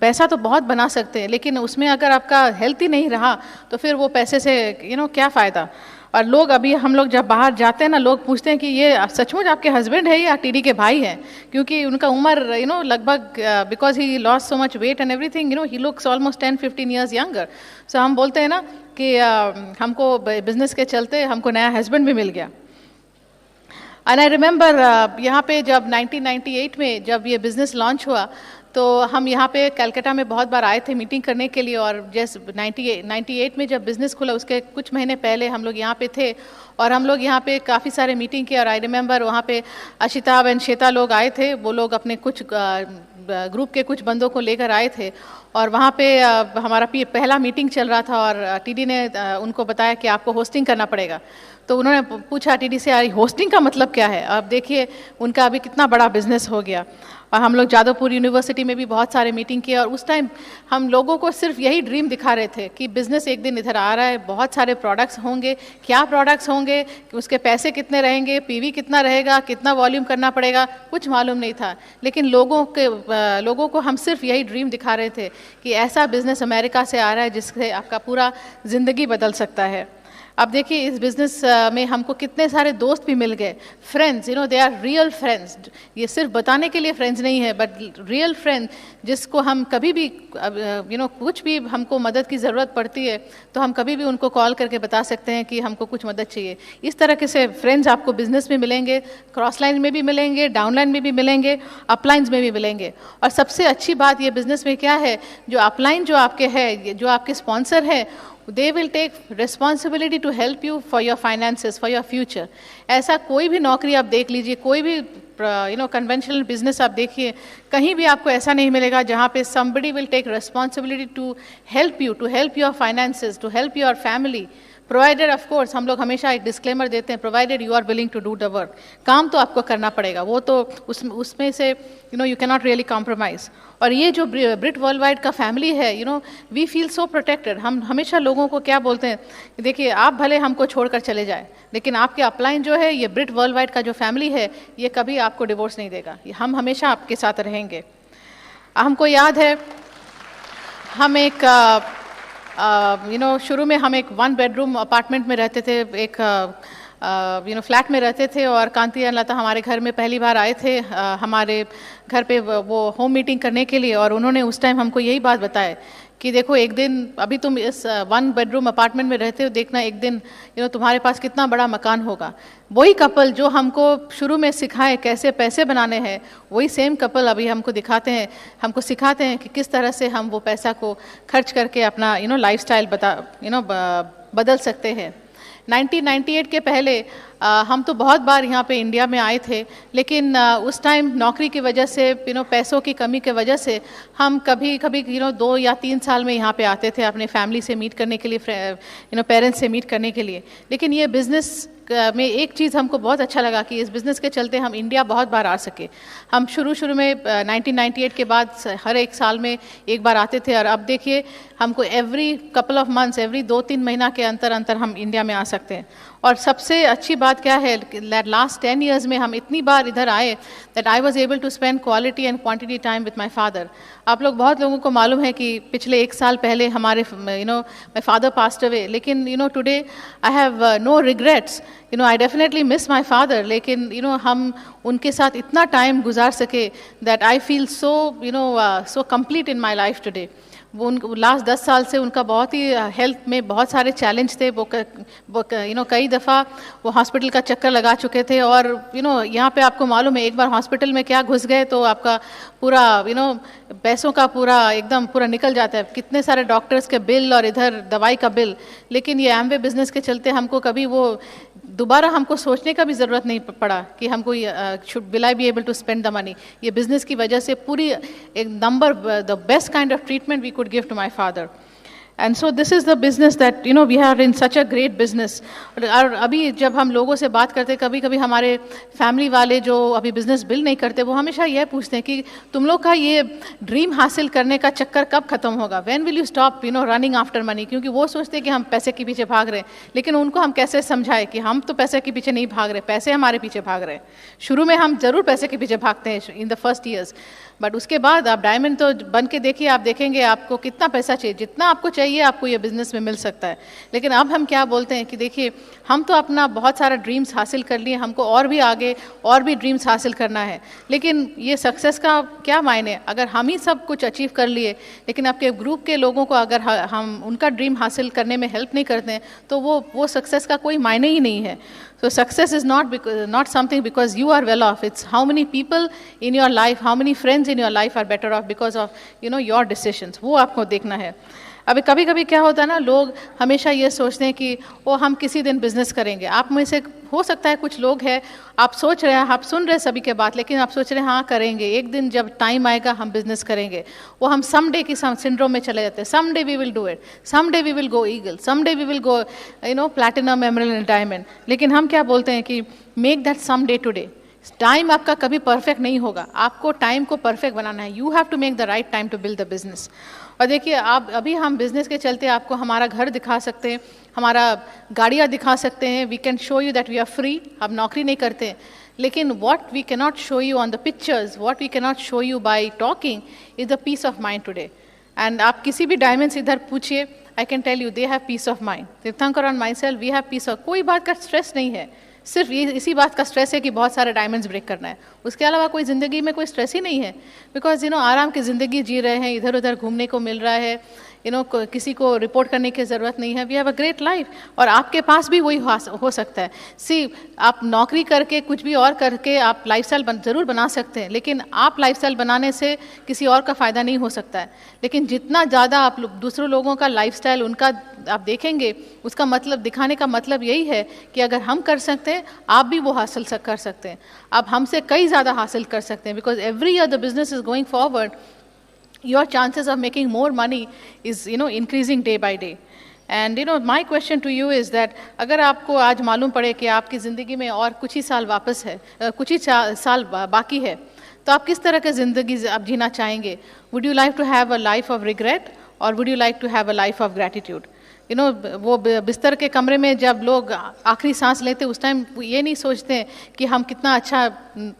पैसा तो बहुत बना सकते हैं, लेकिन उसमें अगर आपका हेल्थ ही नहीं रहा तो फिर वो पैसे से क्या फ़ायदा। और लोग अभी हम लोग जब बाहर जाते हैं ना, लोग पूछते हैं कि ये सचमुच आपके हस्बैंड है या टीडी के भाई हैं, क्योंकि उनका उम्र लगभग because he lost so much weight and everything, he looks almost 10-15 years younger. So हम बोलते हैं ना कि हमको बिजनेस के चलते हमको नया हस्बैंड भी मिल गया। एंड आई रिमेंबर यहाँ पे जब 1998 में जब ये बिज़नेस लॉन्च हुआ तो हम यहाँ पे कलकत्ता में बहुत बार आए थे मीटिंग करने के लिए। और जैसे 98 में जब बिज़नेस खुला उसके कुछ महीने पहले हम लोग यहाँ पे थे और हम लोग यहाँ पे काफ़ी सारे मीटिंग किए। और आई रिमेंबर वहाँ पे अशिताब एंड श्वेता लोग आए थे, वो लोग अपने कुछ ग्रुप के कुछ बंदों को लेकर आए थे और वहाँ पे हमारा पहला मीटिंग चल रहा था और टीडी ने उनको बताया कि आपको होस्टिंग करना पड़ेगा। तो उन्होंने पूछा टीडी से, यार होस्टिंग का मतलब क्या है। अब देखिए उनका अभी कितना बड़ा बिजनेस हो गया। और हम लोग जादवपुर यूनिवर्सिटी में भी बहुत सारे मीटिंग किए और उस टाइम हम लोगों को सिर्फ यही ड्रीम दिखा रहे थे कि बिज़नेस एक दिन इधर आ रहा है, बहुत सारे प्रोडक्ट्स होंगे, क्या प्रोडक्ट्स होंगे, उसके पैसे कितने रहेंगे, पीवी कितना रहेगा, कितना वॉल्यूम करना पड़ेगा, कुछ मालूम नहीं था। लेकिन लोगों को हम सिर्फ यही ड्रीम दिखा रहे थे कि ऐसा बिज़नेस अमेरिका से आ रहा है जिससे आपका पूरा ज़िंदगी बदल सकता है। अब देखिए इस बिज़नेस में हमको कितने सारे दोस्त भी मिल गए, friends, they are real friends. ये सिर्फ बताने के लिए फ्रेंड्स नहीं है, बट रियल फ्रेंड जिसको हम कभी भी कुछ भी हमको मदद की ज़रूरत पड़ती है तो हम कभी भी उनको कॉल करके बता सकते हैं कि हमको कुछ मदद चाहिए। इस तरह के से फ्रेंड्स आपको बिज़नेस में मिलेंगे, क्रॉस लाइन में भी मिलेंगे, डाउन लाइन में भी मिलेंगे, अपलाइंस में भी मिलेंगे। और सबसे अच्छी बात ये बिज़नेस में क्या है, जो अपलाइन जो आपके है, जो आपके स्पॉन्सर है, they will take responsibility to help you for your finances, for your future। ऐसा कोई भी नौकरी आप देख लीजिए, कोई भी कन्वेंशनल बिजनेस आप देखिए, कहीं भी आपको ऐसा नहीं मिलेगा जहाँ पे somebody will take responsibility to help you, to help your finances, to help your family, provided of course हम लोग हमेशा एक डिस्क्लेमर देते हैं, provided you are willing to do the work. काम तो आपको करना पड़ेगा, वो तो उसमें से you can not really compromise. और ये जो ब्रिट वर्ल्ड वाइड का फैमिली है, वी फील सो प्रोटेक्टेड। हम हमेशा लोगों को क्या बोलते हैं, देखिए आप भले हमको छोड़कर चले जाए लेकिन आपके अपलाइन जो है, ये ब्रिट वर्ल्ड वाइड का जो फैमिली है, ये कभी आपको डिवोर्स नहीं देगा, हम हमेशा आपके साथ रहेंगे। हमको याद है हम एक शुरू में हम एक 1 बेडरूम अपार्टमेंट में रहते थे एक फ्लैट में रहते थे और कांति एंड लता हमारे घर में पहली बार आए थे हमारे घर पे वो होम मीटिंग करने के लिए, और उन्होंने उस टाइम हमको यही बात बताया कि देखो एक दिन अभी तुम इस 1 बेडरूम अपार्टमेंट में रहते हो, देखना एक दिन तुम्हारे पास कितना बड़ा मकान होगा। वही कपल जो हमको शुरू में सिखाए कैसे पैसे बनाने हैं, वही सेम कपल अभी हमको सिखाते हैं कि किस तरह से हम वो पैसा को खर्च करके अपना लाइफस्टाइल बदल सकते हैं। 1998 के पहले हम तो बहुत बार यहाँ पे इंडिया में आए थे, लेकिन उस टाइम नौकरी की वजह से पैसों की कमी की वजह से हम कभी 2 या 3 साल में यहाँ पे आते थे अपने फैमिली से मीट करने के लिए, पेरेंट्स से मीट करने के लिए। लेकिन ये बिज़नेस में एक चीज़ हमको बहुत अच्छा लगा कि इस बिज़नेस के चलते हम इंडिया बहुत बार आ सके। हम शुरू में 1998 के बाद हर एक साल में एक बार आते थे, और अब देखिए हमको every couple of months, every 2-3 महीना के अंतर हम इंडिया में आ सकते हैं। और सबसे अच्छी बात क्या है, लास्ट 10 years में हम इतनी बार इधर आए that I was able to spend quality and quantity time with my father. आप लोग बहुत लोगों को मालूम है कि पिछले 1 साल पहले हमारे माई फादर पास्ड अवे, लेकिन today I have no regrets. I definitely miss my father, लेकिन हम उनके साथ इतना टाइम गुजार सके that I feel so complete in my life today. वो लास्ट 10 साल से उनका बहुत ही हेल्थ में बहुत सारे चैलेंज थे। वो कई दफ़ा वो हॉस्पिटल का चक्कर लगा चुके थे, और यहाँ पे आपको मालूम है एक बार हॉस्पिटल में क्या घुस गए तो आपका पूरा पैसों का पूरा निकल जाता है, कितने सारे डॉक्टर्स के बिल और इधर दवाई का बिल। लेकिन ये एमवे बिजनेस के चलते हमको कभी वो दोबारा हमको सोचने का भी ज़रूरत नहीं पड़ा कि हमको will I be able to spend the money. ये बिज़नेस की वजह से पूरी एक the best kind of treatment we could give to my father. And so this is the business that we are in such a great business. और अभी जब हम लोगों से बात करते, कभी कभी हमारे फैमिली वाले जो अभी बिजनेस बिल्ड नहीं करते, वो हमेशा यह पूछते हैं कि तुम लोग का ये ड्रीम हासिल करने का चक्कर कब खत्म होगा, when will you stop running after money. क्योंकि वो सोचते हैं कि हम पैसे के पीछे भाग रहे हैं, लेकिन उनको हम कैसे समझाएं कि हम तो पैसे के पीछे नहीं भाग रहे, पैसे हमारे पीछे भाग रहे हैं। शुरू में हम जरूर पैसे के पीछे भागते हैं in the first years, but उसके बाद आप डायमंड तो बन के देखिए, आप देखेंगे आपको कितना पैसा चाहिए, जितना आपको चाहिए आपको ये बिजनेस में मिल सकता है। लेकिन अब हम क्या बोलते हैं कि देखिए हम तो अपना बहुत सारा ड्रीम्स हासिल कर लिए, हमको और भी आगे और भी ड्रीम्स हासिल करना है। लेकिन ये सक्सेस का क्या मायने, अगर हम ही सब कुछ अचीव कर लिए लेकिन आपके ग्रुप के लोगों को अगर हम उनका ड्रीम हासिल करने में हेल्प नहीं करते हैं तो वो सक्सेस का कोई मायने ही नहीं है। So success is not something because you are well off. It's how many people in your life, how many friends in your life are better off because of your decisions. वो आपको देखना है। अभी कभी कभी क्या होता है ना, लोग हमेशा ये सोचते हैं कि वो हम किसी दिन बिजनेस करेंगे। आप में से हो सकता है कुछ लोग हैं, आप सोच रहे हैं, आप सुन रहे हैं सभी के बात, लेकिन आप सोच रहे हैं हाँ करेंगे, एक दिन जब टाइम आएगा हम बिजनेस करेंगे। वो हम समडे की सिंड्रोम में चले जाते हैं, someday we will do it, someday we will go eagle, someday we will go platinum, emerald and diamond. लेकिन हम क्या बोलते हैं कि make that someday today. Time आपका कभी परफेक्ट नहीं होगा, आपको टाइम को परफेक्ट बनाना है। You have to make the right time to build the business. और देखिए आप अभी हम बिजनेस के चलते आपको हमारा घर दिखा सकते हैं, हमारा गाड़ियाँ दिखा सकते हैं, we can show you that we are free. हम नौकरी नहीं करते, लेकिन what we can not show you on the pictures, what we can not show you by talking is the peace of mind today. And आप किसी भी diamonds इधर पूछिए, I can tell you they have peace of mind. Tirthankar और myself we have peace of, कोई बात का stress नहीं है, सिर्फ ये इसी बात का स्ट्रेस है कि बहुत सारे डायमंड्स ब्रेक करना है। उसके अलावा कोई ज़िंदगी में कोई स्ट्रेस ही नहीं है, बिकॉज आराम की ज़िंदगी जी रहे हैं, इधर उधर घूमने को मिल रहा है, किसी को रिपोर्ट करने की ज़रूरत नहीं है। We have a great life. और आपके पास भी वही हो सकता है। आप नौकरी करके कुछ भी और करके आप लाइफस्टाइल ज़रूर बना सकते हैं, लेकिन आप लाइफस्टाइल बनाने से किसी और का फ़ायदा नहीं हो सकता है। लेकिन जितना ज़्यादा आप दूसरों लोगों का लाइफस्टाइल उनका आप देखेंगे, उसका मतलब दिखाने का मतलब यही है कि अगर हम कर सकते हैं आप भी वो हासिल कर सकते हैं, आप हमसे कई ज़्यादा हासिल कर सकते हैं। Because every year the business is going forward, your chances of making more money is increasing day by day. And my question to you is that अगर आपको आज मालूम पड़े कि आपकी ज़िंदगी में और कुछ ही साल वापस है, कुछ ही साल बाकी है, तो आप किस तरह की ज़िंदगी आप जीना चाहेंगे? Would you like to have a life of regret or would you like to have a life of gratitude? वो बिस्तर के कमरे में जब लोग आखिरी सांस लेते उस टाइम ये नहीं सोचते हैं कि हम कितना अच्छा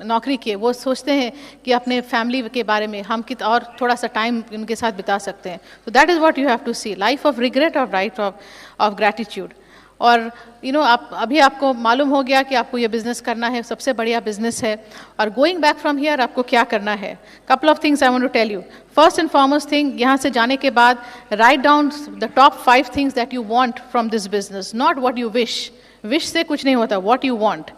नौकरी किए, वो सोचते हैं कि अपने फैमिली के बारे में हम और थोड़ा सा टाइम उनके साथ बिता सकते हैं। तो that is what you have to see, life of regret और लाइफ ऑफ ग्रैटिट्यूड। और आप अभी आपको मालूम हो गया कि आपको ये बिजनेस करना है, सबसे बढ़िया बिजनेस है। और गोइंग बैक फ्रॉम हियर आपको क्या करना है? Couple of things I want to tell you. First and foremost thing, यहाँ से जाने के बाद right down the top 5 things that you want from this business, not what you wish से कुछ नहीं होता, what you want.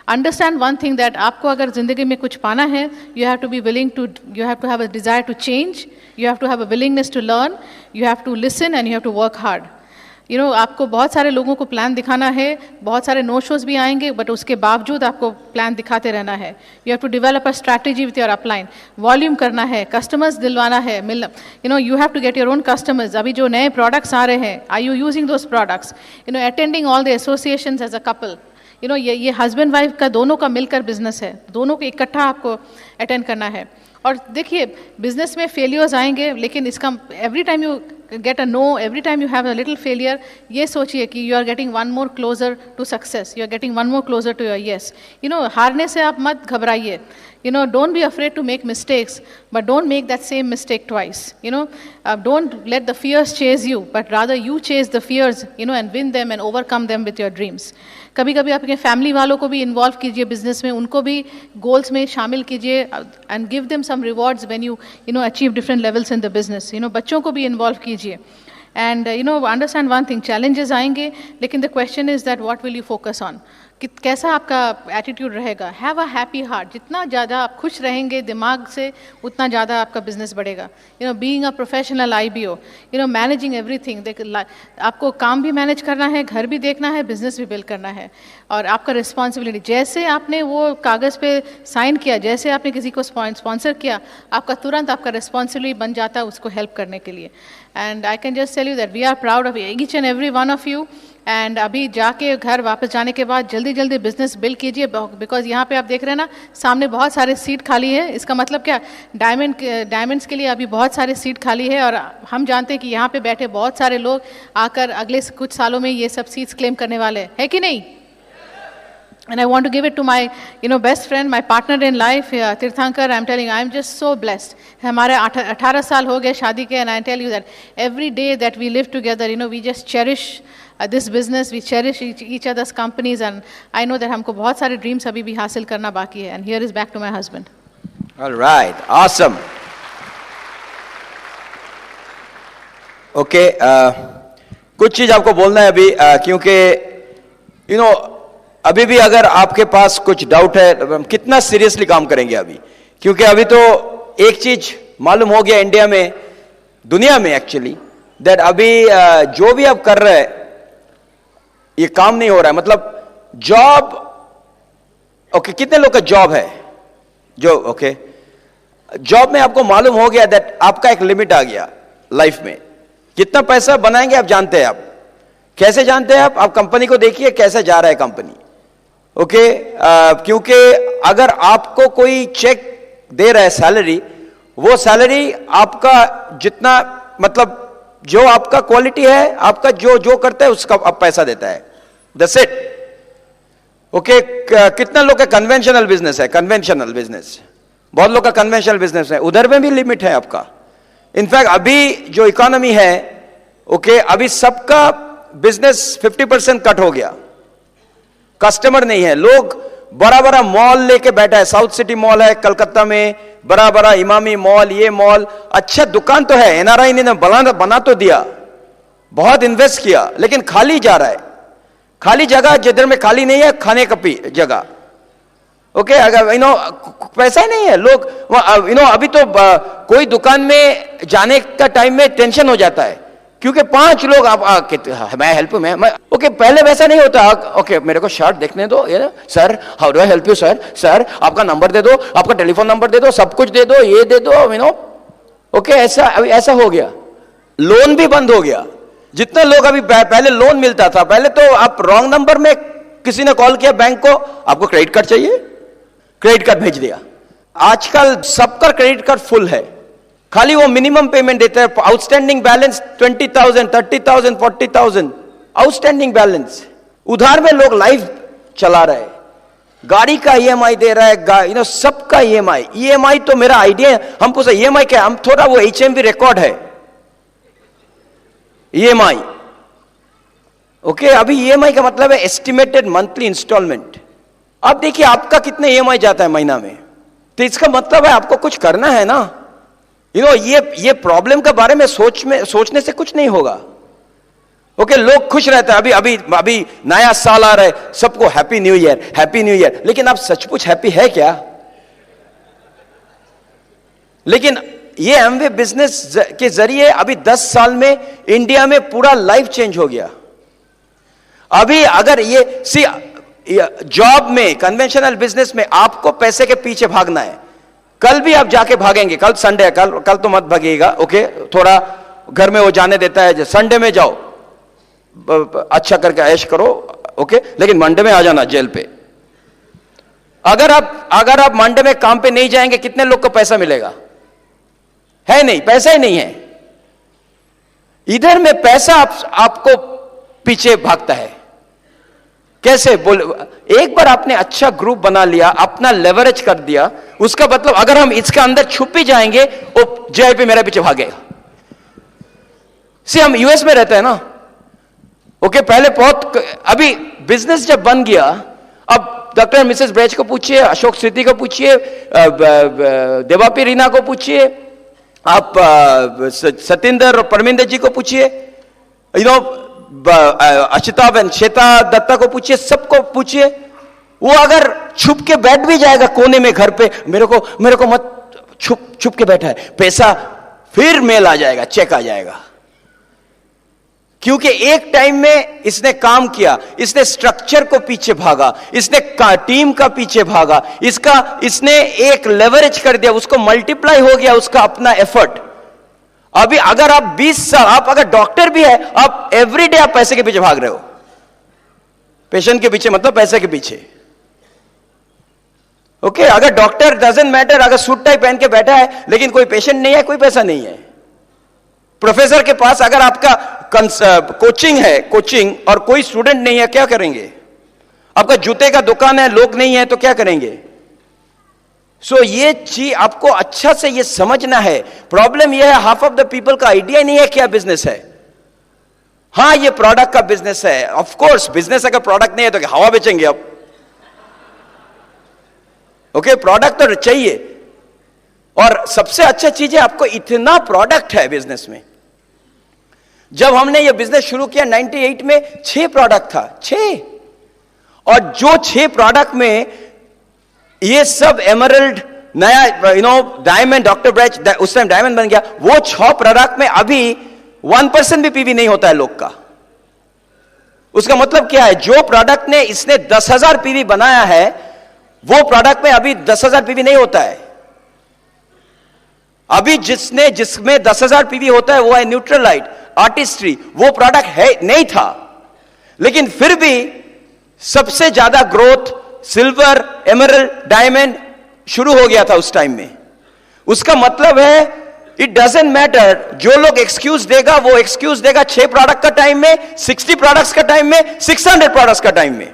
Understand one thing, that आपको अगर जिंदगी में कुछ पाना है, you have to be willing to, you have to have a desire to change, you have to have a willingness to learn, you have to listen and you have to work hard. आपको बहुत सारे लोगों को plan दिखाना है, बहुत सारे no shows भी आएंगे, बट उसके बावजूद आपको प्लान दिखाते रहना है। You have to develop a strategy with your upline, volume करना है, कस्टमर्स दिलवाना है, you have to get your own customers. अभी जो नए प्रोडक्ट्स आ रहे हैं, are you using those products? Attending all the associations as a couple. ये हस्बैंड वाइफ का दोनों का मिलकर बिजनेस है, दोनों को इकट्ठा आपको अटेंड करना है। और देखिए, बिजनेस में फेलियर्स आएंगे, लेकिन इसका every time you get a no, every time you have a little failure, ये सोचिए कि you are getting one more closer to success, you are getting one more closer to your yes. हारने से आप मत घबराइए। Don't be afraid to make mistakes, but don't make that same mistake twice. Don't let the fears chase you, but rather you chase the fears, and win them and overcome them with your dreams. कभी कभी अपने family वालों को भी involve कीजिए business में, उनको भी गोल्स में शामिल कीजिए, and give them some rewards when you achieve different levels in the business. बच्चों को भी इन्वॉल्व कीजिए। And understand one thing, challenges आएंगे, लेकिन the question is that what will you focus on? कैसा आपका एटीट्यूड रहेगा? Have a happy heart. जितना ज़्यादा आप खुश रहेंगे दिमाग से, उतना ज़्यादा आपका बिजनेस बढ़ेगा। Being a professional IBO, managing everything. आपको काम भी मैनेज करना है, घर भी देखना है, बिजनेस भी बिल्ड करना है, और आपका रिस्पॉन्सिबिलिटी, जैसे आपने वो कागज़ पे साइन किया, जैसे आपने किसी को स्पॉन्सर किया, आपका तुरंत आपका रिस्पॉन्सिबिलिटी बन जाता है उसको हेल्प करने के लिए। And I can just tell you that we are proud of each and every one of you. And अभी जाके घर वापस जाने के बाद जल्दी जल्दी बिजनेस बिल्ड कीजिए, बिकॉज यहाँ पे आप देख रहे हैं ना, सामने बहुत सारे सीट खाली है। इसका मतलब क्या? डायमंड्स के लिए अभी बहुत सारे सीट खाली है, और हम जानते हैं कि यहाँ पे बैठे बहुत सारे लोग आकर अगले कुछ सालों में ये सब सीट्स क्लेम करने वाले हैं, कि नहीं? And I want to give it to my, best friend, my partner in life, Tirthankar. I'm telling you, I'm just so blessed. हमारे 18 साल हो गए शादी के, and I tell you that every day that we live together, we just cherish this business, we cherish each other's companies, and I know that हमको बहुत सारे dreams अभी भी हासिल करना बाकी है. And here is back to my husband. All right, awesome. Okay, कुछ चीज आपको बोलना है अभी, क्योंकि अभी भी अगर आपके पास कुछ डाउट है, कितना सीरियसली काम करेंगे अभी, क्योंकि अभी तो एक चीज मालूम हो गया इंडिया में, दुनिया में एक्चुअली, दैट अभी जो भी आप कर रहे हैं ये काम नहीं हो रहा है। मतलब जॉब, ओके, कितने लोग का जॉब है जो, ओके, जॉब में आपको मालूम हो गया दैट आपका एक लिमिट आ गया लाइफ में। कितना पैसा बनाएंगे आप जानते हैं? आप कैसे जानते हैं? आप कंपनी को देखिए कैसे जा रहा है कंपनी, ओके। क्योंकि अगर आपको कोई चेक दे रहा है सैलरी, वो सैलरी आपका जितना, मतलब जो आपका क्वालिटी है, आपका जो करता है उसका आप पैसा देता है, दैट्स इट, ओके। कितना लोग का कन्वेंशनल बिजनेस है, कन्वेंशनल बिजनेस, बहुत लोग का कन्वेंशनल बिजनेस है, उधर में भी लिमिट है आपका। इनफैक्ट अभी जो इकोनॉमी है, ओके, अभी सबका बिजनेस 50% कट हो गया, कस्टमर नहीं है। लोग बड़ा बड़ा मॉल लेके बैठा है, साउथ सिटी मॉल है कलकत्ता में, बड़ा बड़ा इमामी मॉल, ये मॉल, अच्छा दुकान तो है, NRI ने बना तो दिया, बहुत इन्वेस्ट किया, लेकिन खाली जा रहा है, खाली जगह जिधर में खाली नहीं है, खाने का जगह, ओके। अगर पैसा ही नहीं है, लोग अभी तो कोई दुकान में जाने का टाइम में टेंशन हो जाता है, क्योंकि 5 लोग मैं हेल्प मैं ओके, पहले वैसा नहीं होता। ओके, मेरे को शर्ट देखने दो, ये sir, how do I help you sir, sir आपका नंबर दे दो, आपका टेलीफोन नंबर दे दो, सब कुछ दे दो, ये दे दो, ओके। ऐसा हो गया। लोन भी बंद हो गया। जितने लोग अभी पहले लोन मिलता था, पहले तो आप रॉन्ग नंबर में किसी ने कॉल किया बैंक को, आपको क्रेडिट कार्ड चाहिए, क्रेडिट कार्ड भेज दिया। आजकल सबका क्रेडिट कार्ड फुल है, खाली वो मिनिमम पेमेंट देता है। Outstanding balance 20,000, 30,000, 40,000 outstanding balance. उधार में लोग लाइफ चला रहे, गाड़ी का EMI दे रहा है, सबका EMI तो मेरा आइडिया है। हम पूछे EMI क्या, हम थोड़ा वो HMV रिकॉर्ड है EMI, ओके अभी ईएमआई का मतलब है एस्टिमेटेड मंथली इंस्टॉलमेंट। आप देखिए आपका कितने ईएमआई जाता है महीना में, तो इसका मतलब है आपको कुछ करना है ना। ये प्रॉब्लम के बारे में सोचने से कुछ नहीं होगा। ओके लोग खुश रहते हैं, अभी अभी अभी नया साल आ रहा है, सबको happy new year happy new year, लेकिन आप सचमुच हैप्पी है क्या? लेकिन ये एमवे बिजनेस के जरिए अभी 10 साल में इंडिया में पूरा लाइफ चेंज हो गया। अभी अगर ये जॉब में कन्वेंशनल बिजनेस में आपको पैसे के पीछे भागना है, कल भी आप जाके भागेंगे, कल संडे है, कल तो मत भागिएगा। ओके थोड़ा घर में वो जाने देता है, संडे में जाओ अच्छा करके ऐश करो, ओके लेकिन मंडे में आ जाना जेल पे। अगर आप मंडे में काम पे नहीं जाएंगे, कितने लोग को पैसा मिलेगा? है नहीं, पैसा ही नहीं है। इधर में पैसा आपको पीछे भागता है। कैसे बोल, एक बार आपने अच्छा ग्रुप बना लिया, अपना लेवरेज कर दिया, उसका मतलब अगर हम इसके अंदर छुप ही जाएंगे, वो जेआईपी मेरे पीछे भागेगा। हम यूएस में रहते हैं ना, ओके पहले बहुत, अभी बिजनेस जब बन गया, अब डॉक्टर मिसेस ब्रेज को पूछिए, अशोक स्थिति को पूछिए, देवापी रीना को पूछिए, आप सतेंद्र और परमिंदर जी को पूछिए, अचिता एंड श्वेता दत्ता को पूछिए, सबको पूछिए, वो अगर छुप के बैठ भी जाएगा कोने में घर पे, मेरे को मत छुप के बैठा है, पैसा फिर मेल आ जाएगा, चेक आ जाएगा। क्योंकि एक टाइम में इसने काम किया, इसने स्ट्रक्चर को पीछे भागा, इसने टीम का पीछे भागा, इसने एक लेवरेज कर दिया, उसको मल्टीप्लाई हो गया उसका अपना एफर्ट। अभी अगर आप 20 साल, आप अगर डॉक्टर भी है, आप एवरीडे आप पैसे के पीछे भाग रहे हो, पेशेंट के पीछे मतलब पैसे के पीछे। ओके अगर डॉक्टर डजंट मैटर, अगर सूट टाई पहन के बैठा है लेकिन कोई पेशेंट नहीं है, कोई पैसा नहीं है। प्रोफेसर के पास अगर आपका कोचिंग है, कोचिंग और कोई स्टूडेंट नहीं है, क्या करेंगे? आपका जूते का दुकान है, लोग नहीं है, तो क्या करेंगे? ये चीज आपको अच्छा से ये समझना है। प्रॉब्लम यह है, हाफ ऑफ द पीपल का आइडिया नहीं है क्या बिजनेस है। हां ये प्रोडक्ट का बिजनेस है, ऑफ कोर्स बिजनेस अगर प्रोडक्ट नहीं है तो क्या हवा बेचेंगे आप? ओके प्रोडक्ट तो चाहिए, और सबसे अच्छा चीज है आपको इतना प्रोडक्ट है बिजनेस में। जब हमने ये बिजनेस शुरू किया 98 में 6 प्रोडक्ट था, 6, और जो 6 प्रोडक्ट में ये सब एमरल्ड, नया डायमंड, डॉक्टर ब्रैच उस टाइम डायमंड बन गया, वो 6 प्रोडक्ट में अभी 1% भी पीवी नहीं होता है लोग का। उसका मतलब क्या है? जो प्रोडक्ट ने इसने 10,000 पीवी बनाया है, वो प्रोडक्ट में अभी 10,000 पीवी नहीं होता है। अभी जिसमें 10,000 पीवी होता है वो है न्यूट्रलाइट, आर्टिस्ट्री, वो प्रोडक्ट है नहीं था, लेकिन फिर भी सबसे ज्यादा ग्रोथ सिल्वर, एमरल्ड, डायमंड शुरू हो गया था उस टाइम में। उसका मतलब है इट डजंट मैटर, जो लोग एक्सक्यूज देगा वो एक्सक्यूज देगा 6 प्रोडक्ट का टाइम में, 60 प्रोडक्ट्स का टाइम में, 600 प्रोडक्ट्स का टाइम में।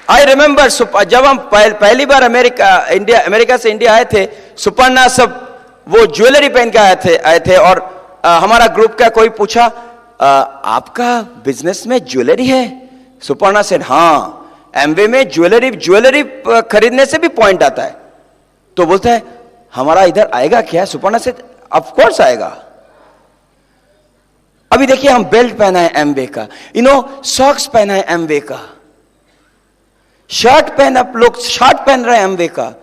आई रिमेंबर जब हम पहली बार अमेरिका से इंडिया आए थे, सुपर्णा सब वो ज्वेलरी पहन के आए थे और हमारा ग्रुप का कोई पूछा आपका बिजनेस में ज्वेलरी है? सुपर्णा सेड हाँ, एमवे में ज्वेलरी खरीदने से भी पॉइंट आता है। तो बोलता है हमारा इधर आएगा क्या? सुपर्णा सेड ऑफ कोर्स आएगा। अभी देखिए हम बेल्ट पहना है एमवे का, सॉक्स पहना है एमवे का, शर्ट पहन रहे हैं एमवे का,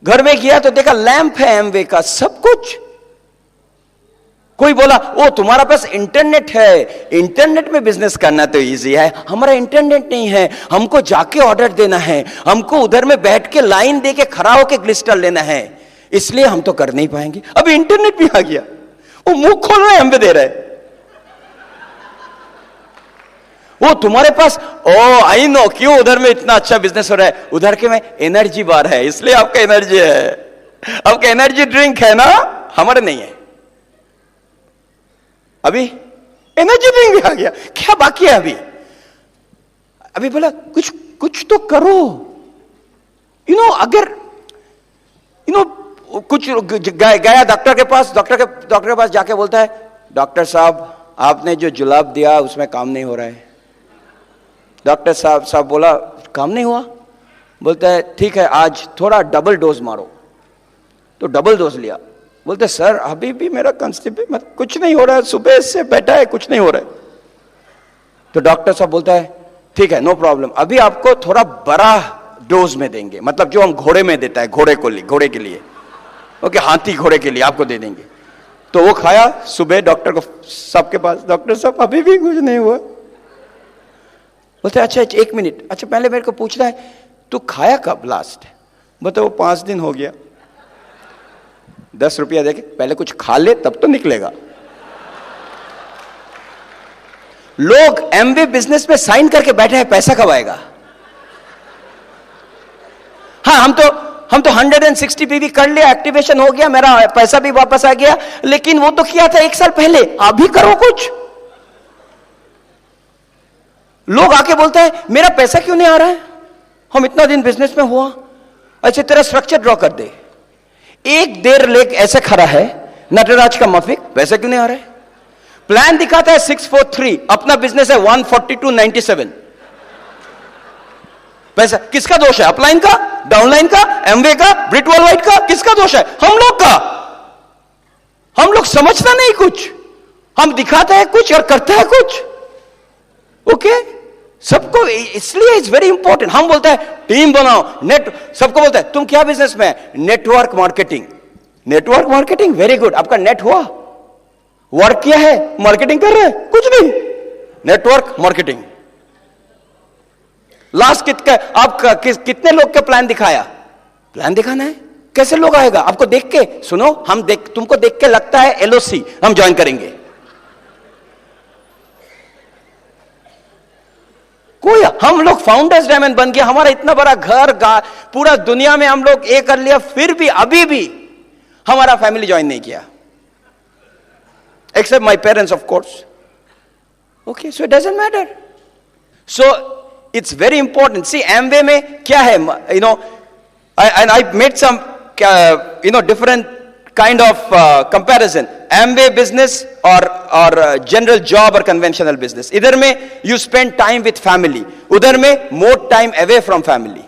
घर में गया तो देखा लैंप है एमवे का, सब कुछ। कोई बोला ओ तुम्हारा पास इंटरनेट है, इंटरनेट में बिजनेस करना तो इजी है, हमारा इंटरनेट नहीं है, हमको जाके ऑर्डर देना है, हमको उधर में बैठ के लाइन दे के खड़ा होके ग्लिस्टर लेना है, इसलिए हम तो कर नहीं पाएंगे। अभी इंटरनेट भी आ गया, वो मुंह खोल रहे एमवे दे रहे। वो तुम्हारे पास आई नो क्यों उधर में इतना अच्छा बिजनेस हो रहा है, उधर के में एनर्जी बार है इसलिए आपका एनर्जी है, आपका एनर्जी ड्रिंक है ना, हमारे नहीं है। अभी एनर्जी ड्रिंक भी आ गया, क्या बाकी है अभी बोला कुछ तो करो। अगर कुछ गया डॉक्टर के पास, डॉक्टर के पास जाके बोलता है डॉक्टर साहब आपने जो जुलाब दिया उसमें काम नहीं हो रहा है। डॉक्टर साहब बोला काम नहीं हुआ? बोलता है ठीक है आज थोड़ा डबल डोज मारो। तो डबल डोज लिया। बोलते सर अभी भी मेरा कॉन्स्टिपेशन कुछ नहीं हो रहा है, सुबह से बैठा है कुछ नहीं हो रहा है। तो डॉक्टर साहब बोलता है ठीक है नो प्रॉब्लम, अभी आपको थोड़ा बड़ा डोज में देंगे, मतलब जो हम घोड़े में देता है घोड़े के लिए, ओके हाथी घोड़े के लिए आपको दे देंगे। तो वो खाया सुबह डॉक्टर को साहब के पास, डॉक्टर साहब अभी भी कुछ नहीं हुआ। बोलते अच्छा एक मिनट, अच्छा पहले मेरे को पूछना है तू खाया कब लास्ट? बोलते वो 5 दिन हो गया। 10 रुपया देके पहले कुछ खा ले तब तो निकलेगा। लोग एमवे बिजनेस में साइन करके बैठे हैं, पैसा कब आएगा? हाँ हम तो 160 पीवी कर लिया, एक्टिवेशन हो गया, मेरा पैसा भी वापस आ गया, लेकिन वो तो किया था 1 साल पहले, अभी करो कुछ। लोग आके बोलते हैं मेरा पैसा क्यों नहीं आ रहा है? हम इतना दिन बिजनेस में हुआ। अच्छा तेरा स्ट्रक्चर ड्रॉ कर दे। एक देर लेक ऐसे खड़ा है नटराज का माफिक, पैसा क्यों नहीं आ रहा है? प्लान दिखाता है 643, अपना बिजनेस है 14297। पैसा किसका दोष है? अपलाइन का, डाउनलाइन का, एमवे का, ब्रिट वर्ल्डवाइड का? किसका दोष है? हम लोग का। हम लोग समझता नहीं कुछ, हम दिखाते हैं कुछ और करते हैं कुछ। ओके सबको, इसलिए इट्स वेरी इंपॉर्टेंट। हम बोलते हैं टीम बनाओ, नेट, सबको बोलते हैं तुम क्या बिजनेस में है? Network marketing. Network marketing very good, आपका नेट हुआ, वर्क किया है, मार्केटिंग कर रहे हैं? कुछ नहीं। नेटवर्क मार्केटिंग लास्ट कितने लोग के प्लान दिखाया? प्लान दिखाना है, कैसे लोग आएगा? आपको देख के, सुनो तुमको देख के लगता है एलओसी हम ज्वाइन करेंगे, कोई हम लोग फाउंडर्स डायमंड बन गया, हमारा इतना बड़ा घर पूरा दुनिया में हम लोग कर लिया, फिर भी अभी भी हमारा फैमिली ज्वाइन नहीं किया, except my parents of course. Okay so it doesn't matter. So it's very important. See Amway में क्या है, you know, and I made some different kind of comparison, Amway business और जनरल जॉब और conventional business. इधर में you spend time with family, उधर में more time away from family.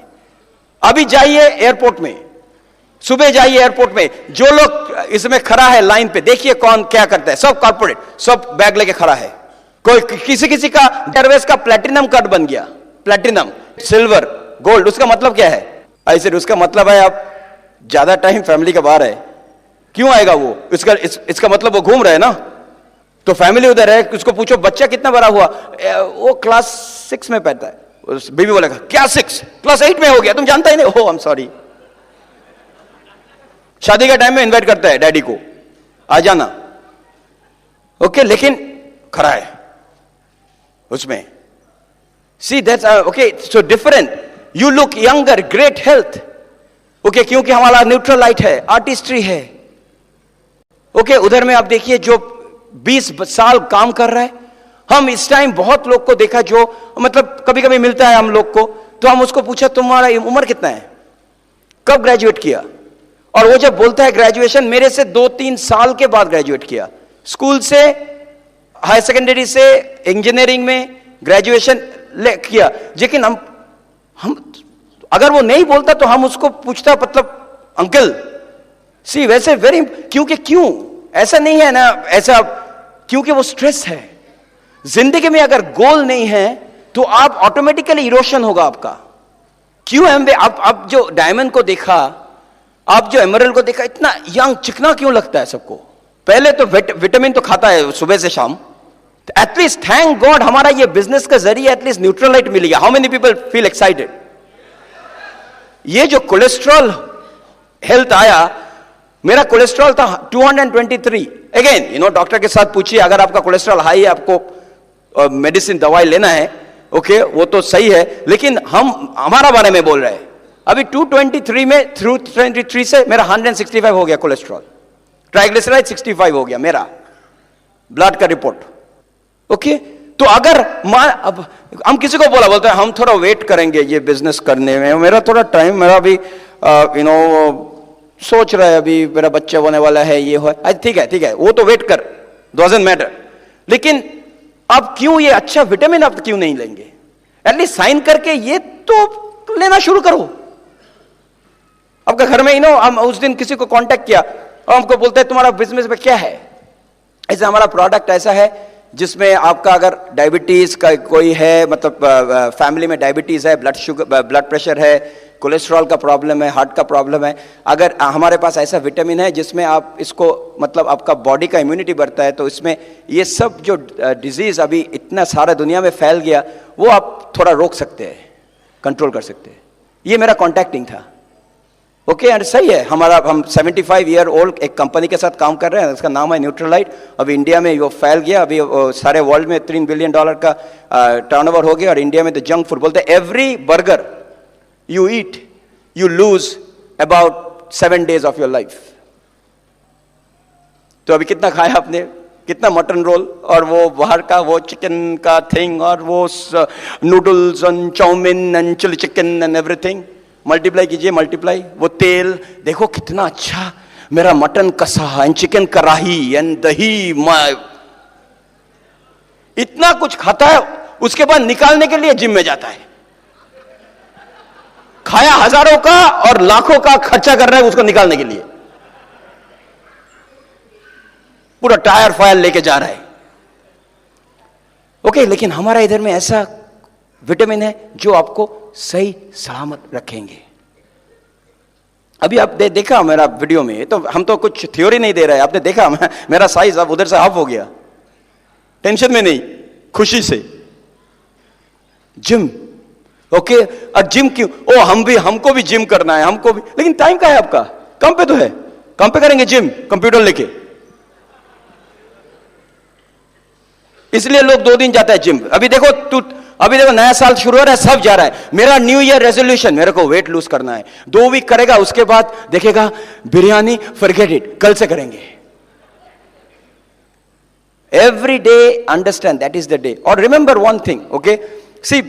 अभी जाइए एयरपोर्ट में, सुबह जाइए एयरपोर्ट में, जो लोग इसमें खड़ा है लाइन पे, देखिए कौन क्या करता है। सब कॉर्पोरेट, सब बैग लेके खड़ा है। कोई किसी का एयरवेज का प्लेटिनम कार्ड बन गया, प्लेटिनम, सिल्वर, गोल्ड। उसका मतलब क्या है? ऐसे उसका मतलब है आप ज्यादा टाइम फैमिली के बाहर है। क्यों आएगा वो? इसका मतलब वो घूम रहे हैं ना। तो फैमिली उधर है, उसको पूछो बच्चा कितना बड़ा हुआ? वो क्लास 6 में पढ़ता है। उस बीवी बोलेगा क्या 6? क्लास 8 में हो गया, तुम जानता ही नहीं। ओह आई एम सॉरी। शादी का टाइम में इनवाइट करता है डैडी को, आ जाना, ओके, लेकिन खड़ा है उसमें। See that's okay, so different. You look younger, great health, okay, क्योंकि हमारा न्यूट्रल लाइट है, आर्टिस्ट्री है। ओके उधर में आप देखिए जो 20 साल काम कर रहा है। हम इस टाइम बहुत लोग को देखा जो मतलब कभी कभी मिलता है हम लोग को, तो हम उसको पूछा तुम्हारा उम्र कितना है, कब ग्रेजुएट किया? और वो जब बोलता है ग्रेजुएशन मेरे से 2-3 साल के बाद ग्रेजुएट किया, स्कूल से, हायर सेकेंडरी से, इंजीनियरिंग में ग्रेजुएशन किया। लेकिन हम अगर वो नहीं बोलता तो हम उसको पूछता मतलब अंकल सी वैसे वेरी, क्यों ऐसा नहीं है ना, ऐसा क्योंकि वो स्ट्रेस है। जिंदगी में अगर गोल नहीं है तो आप ऑटोमेटिकली इरोशन होगा आपका। क्यों एमवे? आप जो डायमंड को देखा, आप जो एमरल्ड को देखा, इतना यंग चिकना क्यों लगता है सबको? पहले तो विटामिन तो खाता है सुबह से शाम। एटलीस्ट थैंक गॉड हमारा ये बिजनेस का जरिए एटलीस्ट न्यूट्रल लाइट मिल गया। How many people feel excited? ये जो कोलेस्ट्रॉल हेल्थ आया, मेरा कोलेस्ट्रॉल था 223। अगेन यू नो डॉक्टर के साथ पूछिए, अगर आपका कोलेस्ट्रॉल हाई है, आपको मेडिसिन दवाई लेना है, ओके वो तो सही है, लेकिन हम हमारा बारे में बोल रहे हैं। अभी 223 में 223 से मेरा 165 हो गया कोलेस्ट्रॉल, ट्राइग्लिसराइड 65 हो गया मेरा ब्लड का रिपोर्ट। ओके तो अगर अब हम किसी को बोलते हैं हम थोड़ा वेट करेंगे ये बिजनेस करने में, मेरा थोड़ा टाइम, मेरा भी यू नो सोच रहा है, अभी मेरा बच्चा होने वाला है, ये हो, ठीक है वो तो वेट कर, डजंट मैटर। लेकिन अब क्यों ये अच्छा विटामिन आप क्यों नहीं लेंगे? एटलीस्ट साइन करके ये तो लेना शुरू करो। आपका घर में हम उस दिन किसी को कांटेक्ट किया और हमको बोलते हैं तुम्हारा बिजनेस में क्या है? ऐसा हमारा प्रोडक्ट ऐसा है जिसमें आपका अगर डायबिटीज का कोई है, मतलब फैमिली में डायबिटीज है, ब्लड प्रेशर है, कोलेस्ट्रॉल का प्रॉब्लम है, हार्ट का प्रॉब्लम है, अगर हमारे पास ऐसा विटामिन है जिसमें आप इसको मतलब आपका बॉडी का इम्यूनिटी बढ़ता है, तो इसमें ये सब जो डिजीज अभी इतना सारा दुनिया में फैल गया वो आप थोड़ा रोक सकते हैं, कंट्रोल कर सकते हैं। ये मेरा कॉन्टैक्टिंग था। ओके एंड सही है, हम 75 ईयर ओल्ड एक कंपनी के साथ काम कर रहे हैं, उसका नाम है न्यूट्रलाइट। अभी इंडिया में वो फैल गया, अभी सारे वर्ल्ड में $3 बिलियन का टर्नओवर हो गया। और इंडिया में तो जंक फूड बोलते हैं, every burger you eat, you lose about 7 days of your life। तो अभी कितना खाया आपने? कितना मटन रोल और वो बाहर का वो चिकन का थिंग और वो noodles and chow mein and chilli chicken and everything, multiply कीजिए, मल्टीप्लाई। वो तेल देखो कितना अच्छा, मेरा मटन कसा एंड चिकन कराही एंड दही, इतना कुछ खाता है, उसके बाद निकालने के लिए जिम में जाता है। खाया हजारों का और लाखों का खर्चा कर रहा है उसको निकालने के लिए, पूरा टायर फायर लेके जा रहा है। ओके, लेकिन हमारा इधर में ऐसा विटामिन है जो आपको सही सलामत रखेंगे। अभी आप देखा मेरा वीडियो में, तो हम तो कुछ थ्योरी नहीं दे रहे, आपने देखा मेरा साइज अब उधर से हाफ हो गया, टेंशन में नहीं, खुशी से। जिम, ओके, और जिम क्यों? हमको भी जिम करना है, हमको भी, लेकिन टाइम का है आपका? काम पे तो है, काम पे करेंगे जिम, कंप्यूटर लेके। इसलिए लोग 2 दिन जाता है जिम। अभी देखो नया साल शुरू हो रहा है, सब जा रहा है। मेरा न्यू ईयर रेजोल्यूशन, मेरे को वेट लूज करना है। 2 वीक करेगा, उसके बाद देखेगा बिरयानी, फॉरगेट इट, कल से करेंगे। Every day understand that is the day. और remember one thing, okay, see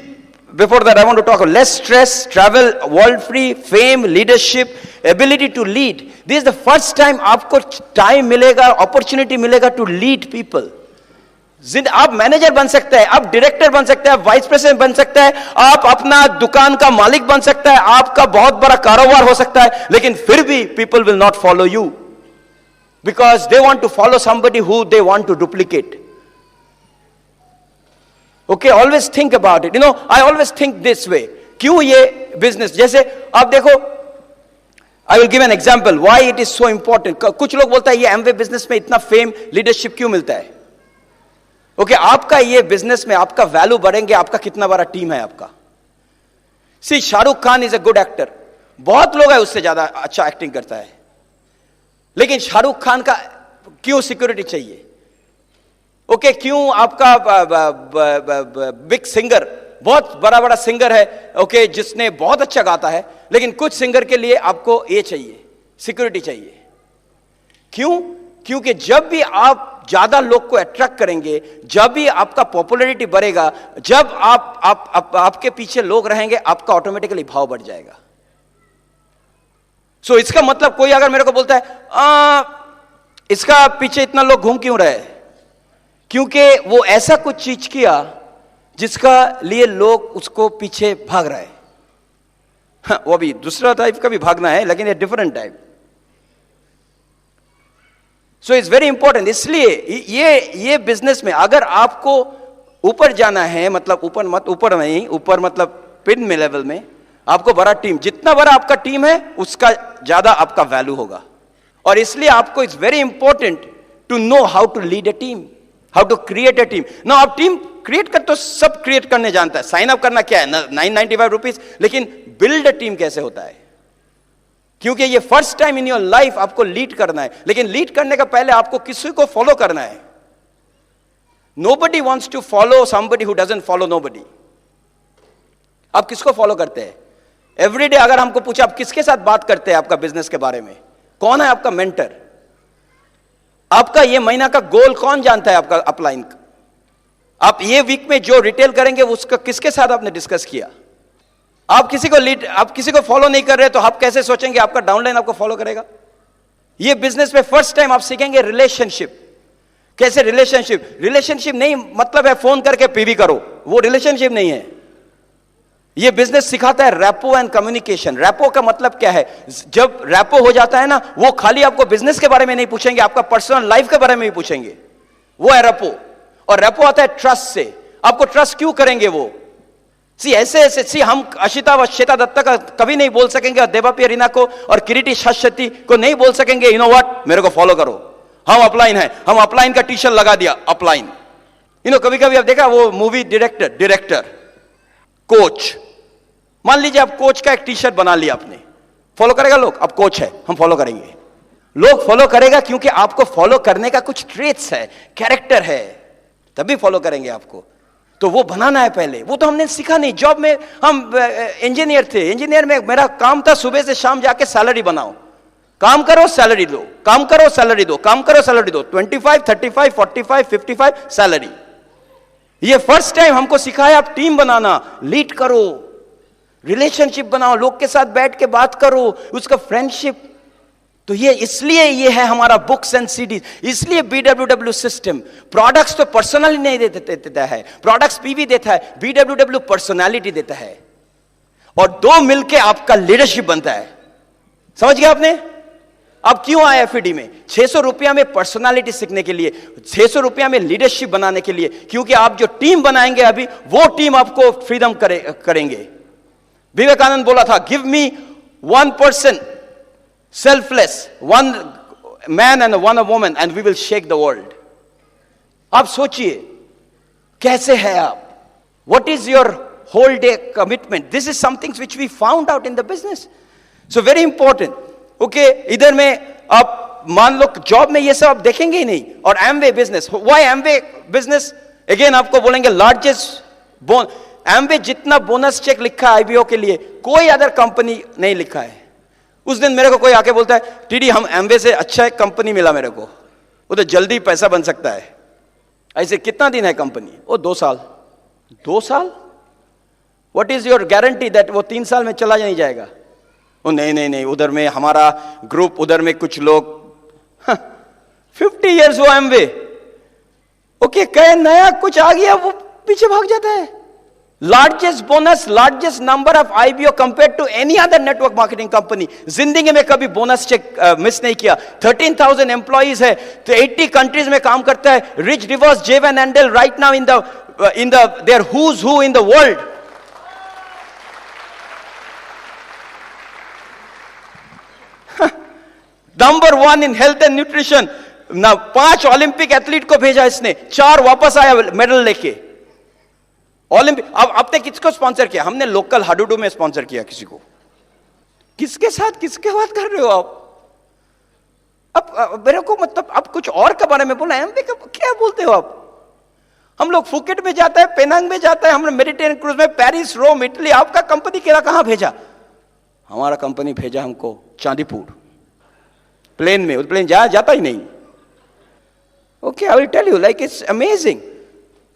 before that I want to talk about less stress, travel, world free, fame, leadership, ability to lead. This is the first time आपको time मिलेगा, opportunity मिलेगा to lead people। आप manager बन सकते हैं, आप director बन सकते हैं, आप वाइस प्रेसिडेंट बन सकते हैं, आप अपना दुकान का मालिक बन सकता है, आपका बहुत बड़ा कारोबार हो सकता है, लेकिन फिर भी people will not follow you because they want to follow somebody who they want to duplicate। Okay, always think about it। I always think this way। क्यों ये बिजनेस, जैसे आप देखो, I will give an example why it is so important। कुछ लोग बोलता है ये एमवे बिजनेस में इतना फेम, लीडरशिप क्यों मिलता है? Okay, आपका ये बिजनेस में आपका वैल्यू बढ़ेंगे, आपका कितना बड़ा टीम है आपका। See, Shahrukh Khan is a good actor, बहुत लोग है उससे ज्यादा अच्छा एक्टिंग करता है, लेकिन शाहरुख खान का क्यों सिक्योरिटी चाहिए? ओके, क्यों आपका बिग सिंगर, बहुत बड़ा सिंगर है, ओके, जिसने बहुत अच्छा गाता है, लेकिन कुछ सिंगर के लिए आपको ये चाहिए, सिक्योरिटी चाहिए। क्यों? क्योंकि जब भी आप ज्यादा लोग को अट्रैक्ट करेंगे, जब भी आपका पॉपुलैरिटी बढ़ेगा, जब आपके पीछे लोग रहेंगे, आपका ऑटोमेटिकली भाव बढ़ जाएगा। सो इसका मतलब कोई अगर मेरे को बोलता है इसका पीछे इतना लोग घूम क्यों रहे, क्योंकि वो ऐसा कुछ चीज किया जिसका लिए लोग उसको पीछे भाग रहे हैं। हाँ, वो भी दूसरा टाइप का भी भागना है, लेकिन ये different type. So it's very important. इसलिए ये बिजनेस में अगर आपको ऊपर जाना है, मतलब ऊपर मतलब पिन में लेवल में, आपको बड़ा टीम, जितना बड़ा आपका टीम है उसका ज्यादा आपका वैल्यू होगा। और इसलिए आपको it's very important to know how to lead a team, how to create a team. ना आप टीम क्रिएट कर तो सब क्रिएट करने जानता है, साइन अप करना क्या है, 995 रुपीज, लेकिन बिल्ड अ टीम कैसे होता है? क्योंकि ये first time in your life आपको लीड करना है, लेकिन लीड करने का पहले आपको किसी को फॉलो करना है। Nobody wants to follow somebody who doesn't follow nobody. आप किसको फॉलो करते हैं? एवरीडे अगर हमको पूछा आप किसके साथ बात करते हैं आपका बिजनेस के बारे में, कौन है आपका मेंटर? आपका ये महीना का गोल कौन जानता है आपका अपलाइन? आप ये वीक में जो रिटेल करेंगे उसका किसके साथ आपने डिस्कस किया? आप किसी को फॉलो नहीं कर रहे तो आप कैसे सोचेंगे आपका डाउनलाइन आपको फॉलो करेगा? ये बिजनेस में फर्स्ट टाइम आप सीखेंगे रिलेशनशिप, कैसे रिलेशनशिप नहीं मतलब है फोन करके पीवी करो, वो रिलेशनशिप नहीं है। ये बिजनेस सिखाता है रैपो एंड कम्युनिकेशन। रैपो का मतलब क्या है? जब रैपो हो जाता है ना, वो खाली आपको बिजनेस के बारे में नहीं पूछेंगे, आपका पर्सनल लाइफ के बारे में भी पूछेंगे, वो है रैपो। और रैपो आता है ट्रस्ट से। आपको ट्रस्ट क्यों करेंगे वो? ऐसे हम अशिता व श्वेता दत्ता का कभी नहीं बोल सकेंगे, और देवाप्रिया रीना को और किरीटी शाश्वती को नहीं बोल सकेंगे, यू नो व्हाट, मेरे को फॉलो करो, हम अपलाइन है, हम अपलाइन का टी शर्ट लगा दिया, अपलाइन। कभी कभी आप देखा वो मूवी डायरेक्टर कोच, मान लीजिए आप कोच का एक टी शर्ट बना लिया आपने, फॉलो करेगा लोग? अब कोच है, हम फॉलो करेंगे। लोग फॉलो करेगा क्योंकि आपको फॉलो करने का कुछ ट्रेट्स है, कैरेक्टर है, तभी फॉलो करेंगे आपको। तो वो बनाना है पहले, वो तो हमने सीखा नहीं। जॉब में हम इंजीनियर थे, इंजीनियर में मेरा काम था सुबह से शाम जाके सैलरी बनाओ, काम करो सैलरी दो, काम करो सैलरी दो, काम करो सैलरी दो, 25, 35, 45, 55 सैलरी। ये फर्स्ट टाइम हमको सिखाया आप टीम बनाना, लीड करो, रिलेशनशिप बनाओ, लोग के साथ बैठ के बात करो, उसका फ्रेंडशिप। तो ये इसलिए ये है हमारा बुक्स एंड सीडीज, इसलिए BWW सिस्टम। प्रोडक्ट्स तो पर्सनली नहीं देता है, प्रोडक्ट्स पीवी देता है, BWW पर्सनालिटी देता है, और दो मिलके आपका लीडरशिप बनता है। समझ गया आपने? अब क्यों आए FED में? 600 रुपया में पर्सनालिटी सीखने के लिए, 600 रुपया में लीडरशिप बनाने के लिए, क्योंकि आप जो टीम बनाएंगे अभी, वो टीम आपको फ्रीडम करेंगे। विवेकानंद बोला था, give me 1 person selfless, 1 man and 1 woman and we will shake the world. आप सोचिए कैसे है आप, what is your whole day commitment? This is something which we found out in the business, so very important. Okay, इधर में आप मान लो job में ये सब आप देखेंगे ही नहीं। और Amway business, why Amway business? Again आपको बोलेंगे लार्जेस्ट एमवे जितना बोनस चेक लिखा है IPO के लिए, कोई अदर कंपनी नहीं लिखा है। उस दिन मेरे को कोई आके बोलता है, टीडी हम एमवे से अच्छा एक कंपनी मिला मेरे को, वो तो जल्दी पैसा बन सकता है। ऐसे कितना दिन है कंपनी? वो 2 साल। 2 साल? What is your guarantee that वो 3 साल में चला नहीं जाएगा? वो नहीं, उधर में हमारा ग्रुप, उधर में कुछ लोग 50 years वो एमवे, ओके, कहे नया कुछ आ गया, वो पीछे भाग जाता है। Largest bonus, largest number of IPO compare to any other network marketing company. जिंदगी में कभी बोनस चेक मिस नहीं किया। 13,000 एम्प्लॉइज है, तो 80 कंट्रीज में काम करता है। Rich DeVos, Jay Van Andel right now in the there who's who in the world. Number 1 in health and nutrition ना। 5 ओलंपिक एथलीट को भेजा इसने, 4 वापस आया मेडल लेके ओलंपिक। अब आपने किसको स्पॉन्सर किया? हमने लोकल हाडूडू में स्पॉन्सर किया किसी को। किसके साथ, किसके बात कर रहे हो आप? अब मेरे को मतलब अब कुछ और के बारे में बोला, एमवे का क्या बोलते हो आप? हम लोग फुकेट में जाता है, पेनांग में जाता है, हमने मेडिटेरियन क्रूज में पेरिस, रोम, इटली। आपका कंपनी कहां भेजा? हमारा कंपनी भेजा हमको चांदीपुर प्लेन में। प्लेन जाता ही नहीं। Okay, I will tell you, like it's amazing.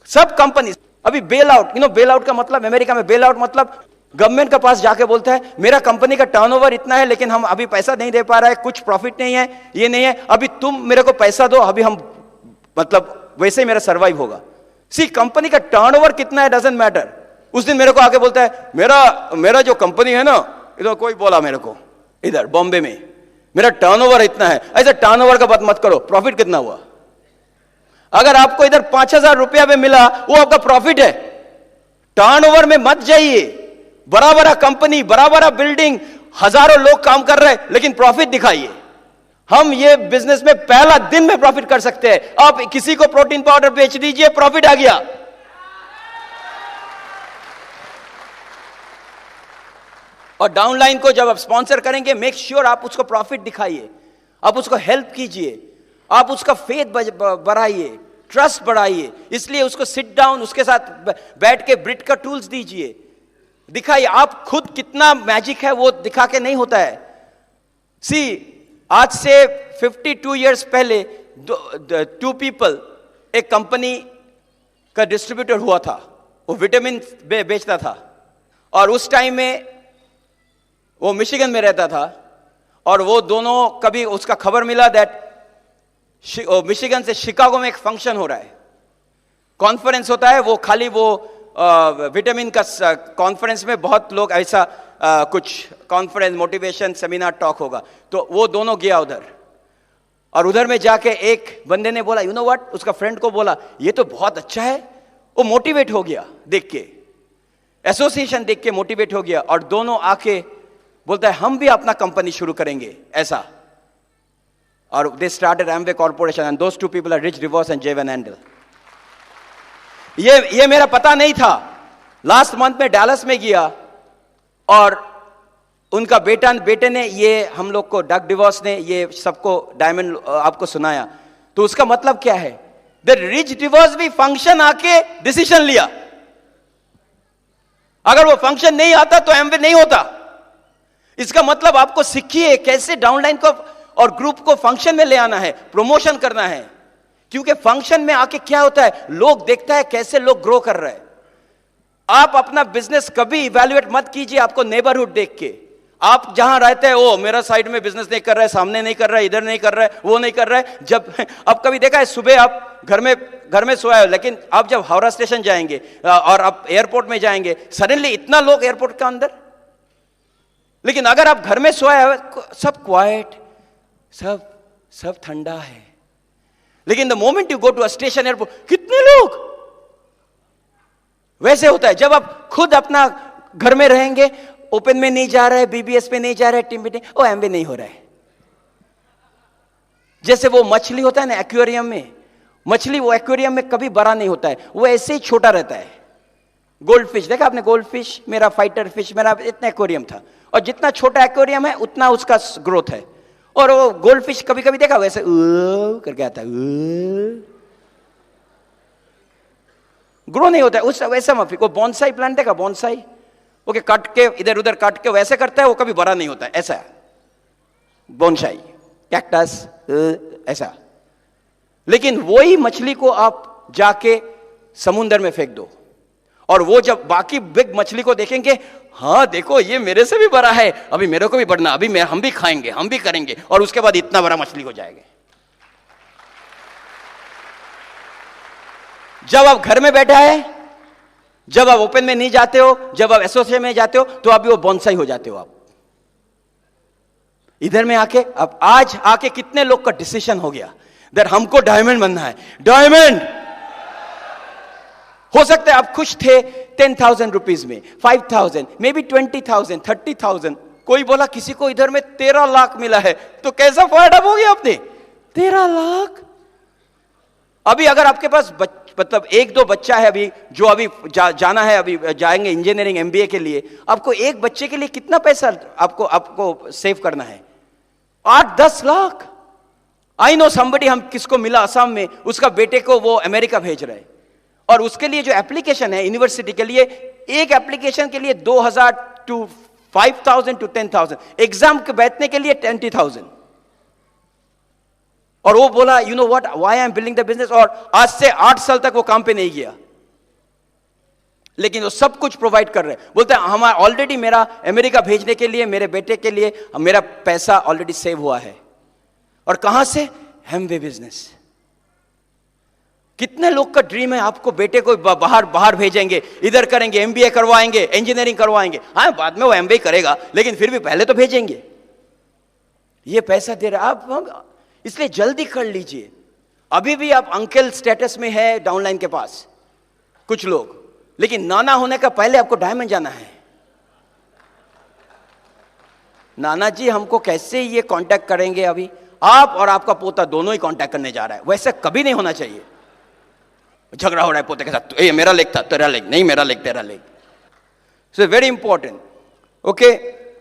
सब कंपनी अभी बेल आउट, बेल आउट का मतलब, अमेरिका में बेल आउट मतलब गवर्नमेंट के पास जाके बोलता है मेरा कंपनी का टर्नओवर इतना है, लेकिन हम अभी पैसा नहीं दे पा रहा है, कुछ प्रॉफिट नहीं है, ये नहीं है, अभी तुम मेरे को पैसा दो, अभी हम मतलब वैसे ही मेरा सर्वाइव होगा। सी, कंपनी का टर्नओवर कितना है डजंट मैटर। उस दिन मेरे को आके बोलता है मेरा जो कंपनी है ना, इधर कोई बोला मेरे को, इधर बॉम्बे में मेरा टर्नओवर इतना है। ऐसा टर्नओवर का बात मत करो, प्रॉफिट कितना हुआ? अगर आपको इधर 5,000 रुपया में मिला, वो आपका प्रॉफिट है। टर्नओवर में मत जाइए। बड़ा बड़ा कंपनी, बड़ा बड़ा बिल्डिंग, हजारों लोग काम कर रहे हैं, लेकिन प्रॉफिट दिखाइए। हम ये बिजनेस में पहला दिन में प्रॉफिट कर सकते हैं। आप किसी को प्रोटीन पाउडर बेच दीजिए, प्रॉफिट आ गया। और डाउनलाइन को जब आप स्पॉन्सर करेंगे, मेक श्योर आप उसको प्रॉफिट दिखाइए, आप उसको हेल्प कीजिए, आप उसका फेथ बढ़ाइए, ट्रस्ट बढ़ाइए। इसलिए उसको सिट डाउन, उसके साथ बैठ के ब्रिट का टूल्स दीजिए, दिखाइए। आप खुद कितना मैजिक है वो दिखा के नहीं होता है। सी, आज से 52 years पहले 2 people एक कंपनी का डिस्ट्रीब्यूटर हुआ था, वो विटामिन बेचता था, और उस टाइम में वो मिशिगन में रहता था। और वो दोनों, कभी उसका खबर मिला दैट मिशिगन से शिकागो में एक फंक्शन हो रहा है, कॉन्फ्रेंस होता है, वो खाली वो विटामिन का कॉन्फ्रेंस में बहुत लोग ऐसा कुछ कॉन्फ्रेंस मोटिवेशन सेमिनार टॉक होगा, तो वो दोनों गया उधर, और उधर में जाके एक बंदे ने बोला, यू नो व्हाट, उसका फ्रेंड को बोला ये तो बहुत अच्छा है, वो मोटिवेट हो गया देख के, एसोसिएशन देख के मोटिवेट हो गया, और दोनों आके बोलता है हम भी अपना कंपनी शुरू करेंगे ऐसा, और they started Amway corporation, and those two people are rich DeVos and Jay Van Andel. ये मेरा पता नहीं था, लास्ट मंथ में डैलस में गया, और उनका बेटे ने ये हम लोग को, डग डिवोर्स ने ये सबको डायमंड आपको सुनाया, तो उसका मतलब क्या है, द रिच डिवोर्स भी फंक्शन आके डिसीजन लिया, अगर वो फंक्शन नहीं आता तो एमवे नहीं होता। इसका मतलब आपको सीखिए कैसे डाउनलाइन को और ग्रुप को फंक्शन में ले आना है, प्रमोशन करना है, क्योंकि फंक्शन में आके क्या होता है, लोग देखता है कैसे लोग ग्रो कर रहे हैं। आप अपना बिजनेस कभी इवैल्यूएट मत कीजिए आपको नेबरहुड देख के, आप जहां रहते हैं ओ मेरा साइड में बिजनेस नहीं कर रहा है, सामने नहीं कर रहा है, इधर नहीं कर रहा है, वो नहीं कर रहा है। जब अब कभी देखा है सुबह आप घर में सोए हो, लेकिन आप जब हावड़ा स्टेशन जाएंगे और आप एयरपोर्ट में जाएंगे, सडनली इतना लोग एयरपोर्ट के अंदर, लेकिन अगर आप घर में सोए हो सब क्वाइट, सब ठंडा है, लेकिन the moment you go to a station airport, कितने लोग। वैसे होता है जब आप खुद अपना घर में रहेंगे, ओपन में नहीं जा रहा है, बीबीएस में नहीं जा रहा है, टीम मीटिंग, ओ एमवे नहीं हो रहा है। जैसे वो मछली होता है ना एक्वेरियम में, मछली वो एक्वेरियम में कभी बड़ा नहीं होता है, वो ऐसे ही छोटा रहता है। गोल्ड फिश देखा आपने, गोल्ड फिश, मेरा फाइटर फिश, मेरा इतना एक्वेरियम था, और जितना छोटा एक्वेरियम है उतना उसका ग्रोथ है। और वो गोल्ड फिश कभी कभी देखा वैसे करके आता है, ग्रो नहीं होता है उस वैसा मत। वो बॉन्साई प्लांट देखा, बॉन्साई ओके, काट के इधर उधर काट के वैसे करता है, वो कभी बड़ा नहीं होता है, ऐसा बॉन्साई कैक्टस ऐसा। लेकिन वही मछली को आप जाके समुद्र में फेंक दो, और वो जब बाकी बिग मछली को देखेंगे, हाँ देखो ये मेरे से भी बड़ा है, अभी मेरे को भी बढ़ना, अभी हम भी खाएंगे, हम भी करेंगे, और उसके बाद इतना बड़ा मछली हो जाएगा। जब आप घर में बैठा है, जब आप ओपन में नहीं जाते हो, जब आप एसोसिएशन में जाते हो, तो अभी वो बॉन्साई हो जाते हो आप। इधर में आके अब आज आके कितने लोग का डिसीजन हो गया दैट हमको डायमंड बनना है, डायमंड। हो सकता है आप खुश थे 10,000 रुपीज में, 5,000, मे बी 20,000, 30,000। कोई बोला किसी को इधर में 13 लाख मिला है, तो कैसा फायदा हो गया आपने 13 लाख। अभी अगर आपके पास मतलब एक दो बच्चा है अभी जो अभी जाना है, अभी जाएंगे इंजीनियरिंग एमबीए के लिए, आपको एक बच्चे के लिए कितना पैसा आपको सेव करना है? 8-10 लाख। आई नो समबडी, हम किसको मिला असम में, उसका बेटे को वो अमेरिका भेज रहे हैं, और उसके लिए जो एप्लीकेशन है यूनिवर्सिटी के लिए, एक एप्लीकेशन के लिए 2,000 to 5,000 to 10,000, एग्जाम के बैठने के लिए 20,000। और वो बोला you know what, why I am building the business, और आज से 8 साल तक वो काम पे नहीं गया, लेकिन वो सब कुछ प्रोवाइड कर रहे हैं। बोलते हैं हमारा ऑलरेडी, मेरा अमेरिका भेजने के लिए, मेरे बेटे के लिए मेरा पैसा ऑलरेडी सेव हुआ है। और कहां से? Amway business. कितने लोग का ड्रीम है आपको बेटे को बाहर भेजेंगे, इधर करेंगे, एमबीए करवाएंगे, इंजीनियरिंग करवाएंगे, हाँ बाद में वो एमबीए करेगा, लेकिन फिर भी पहले तो भेजेंगे। ये पैसा दे रहे आप, इसलिए जल्दी कर लीजिए। अभी भी आप अंकल स्टेटस में है डाउनलाइन के पास कुछ लोग, लेकिन नाना होने का पहले आपको डायमंड जाना है। नाना जी हमको कैसे ये कांटेक्ट करेंगे? अभी आप और आपका पोता दोनों ही कांटेक्ट करने जा रहा है। वैसे कभी नहीं होना चाहिए। झगड़ा हो रहा है पोते के साथ, ये मेरा लेग था, तेरा लेग नहीं, मेरा लेग तेरा leg. So very important. Okay,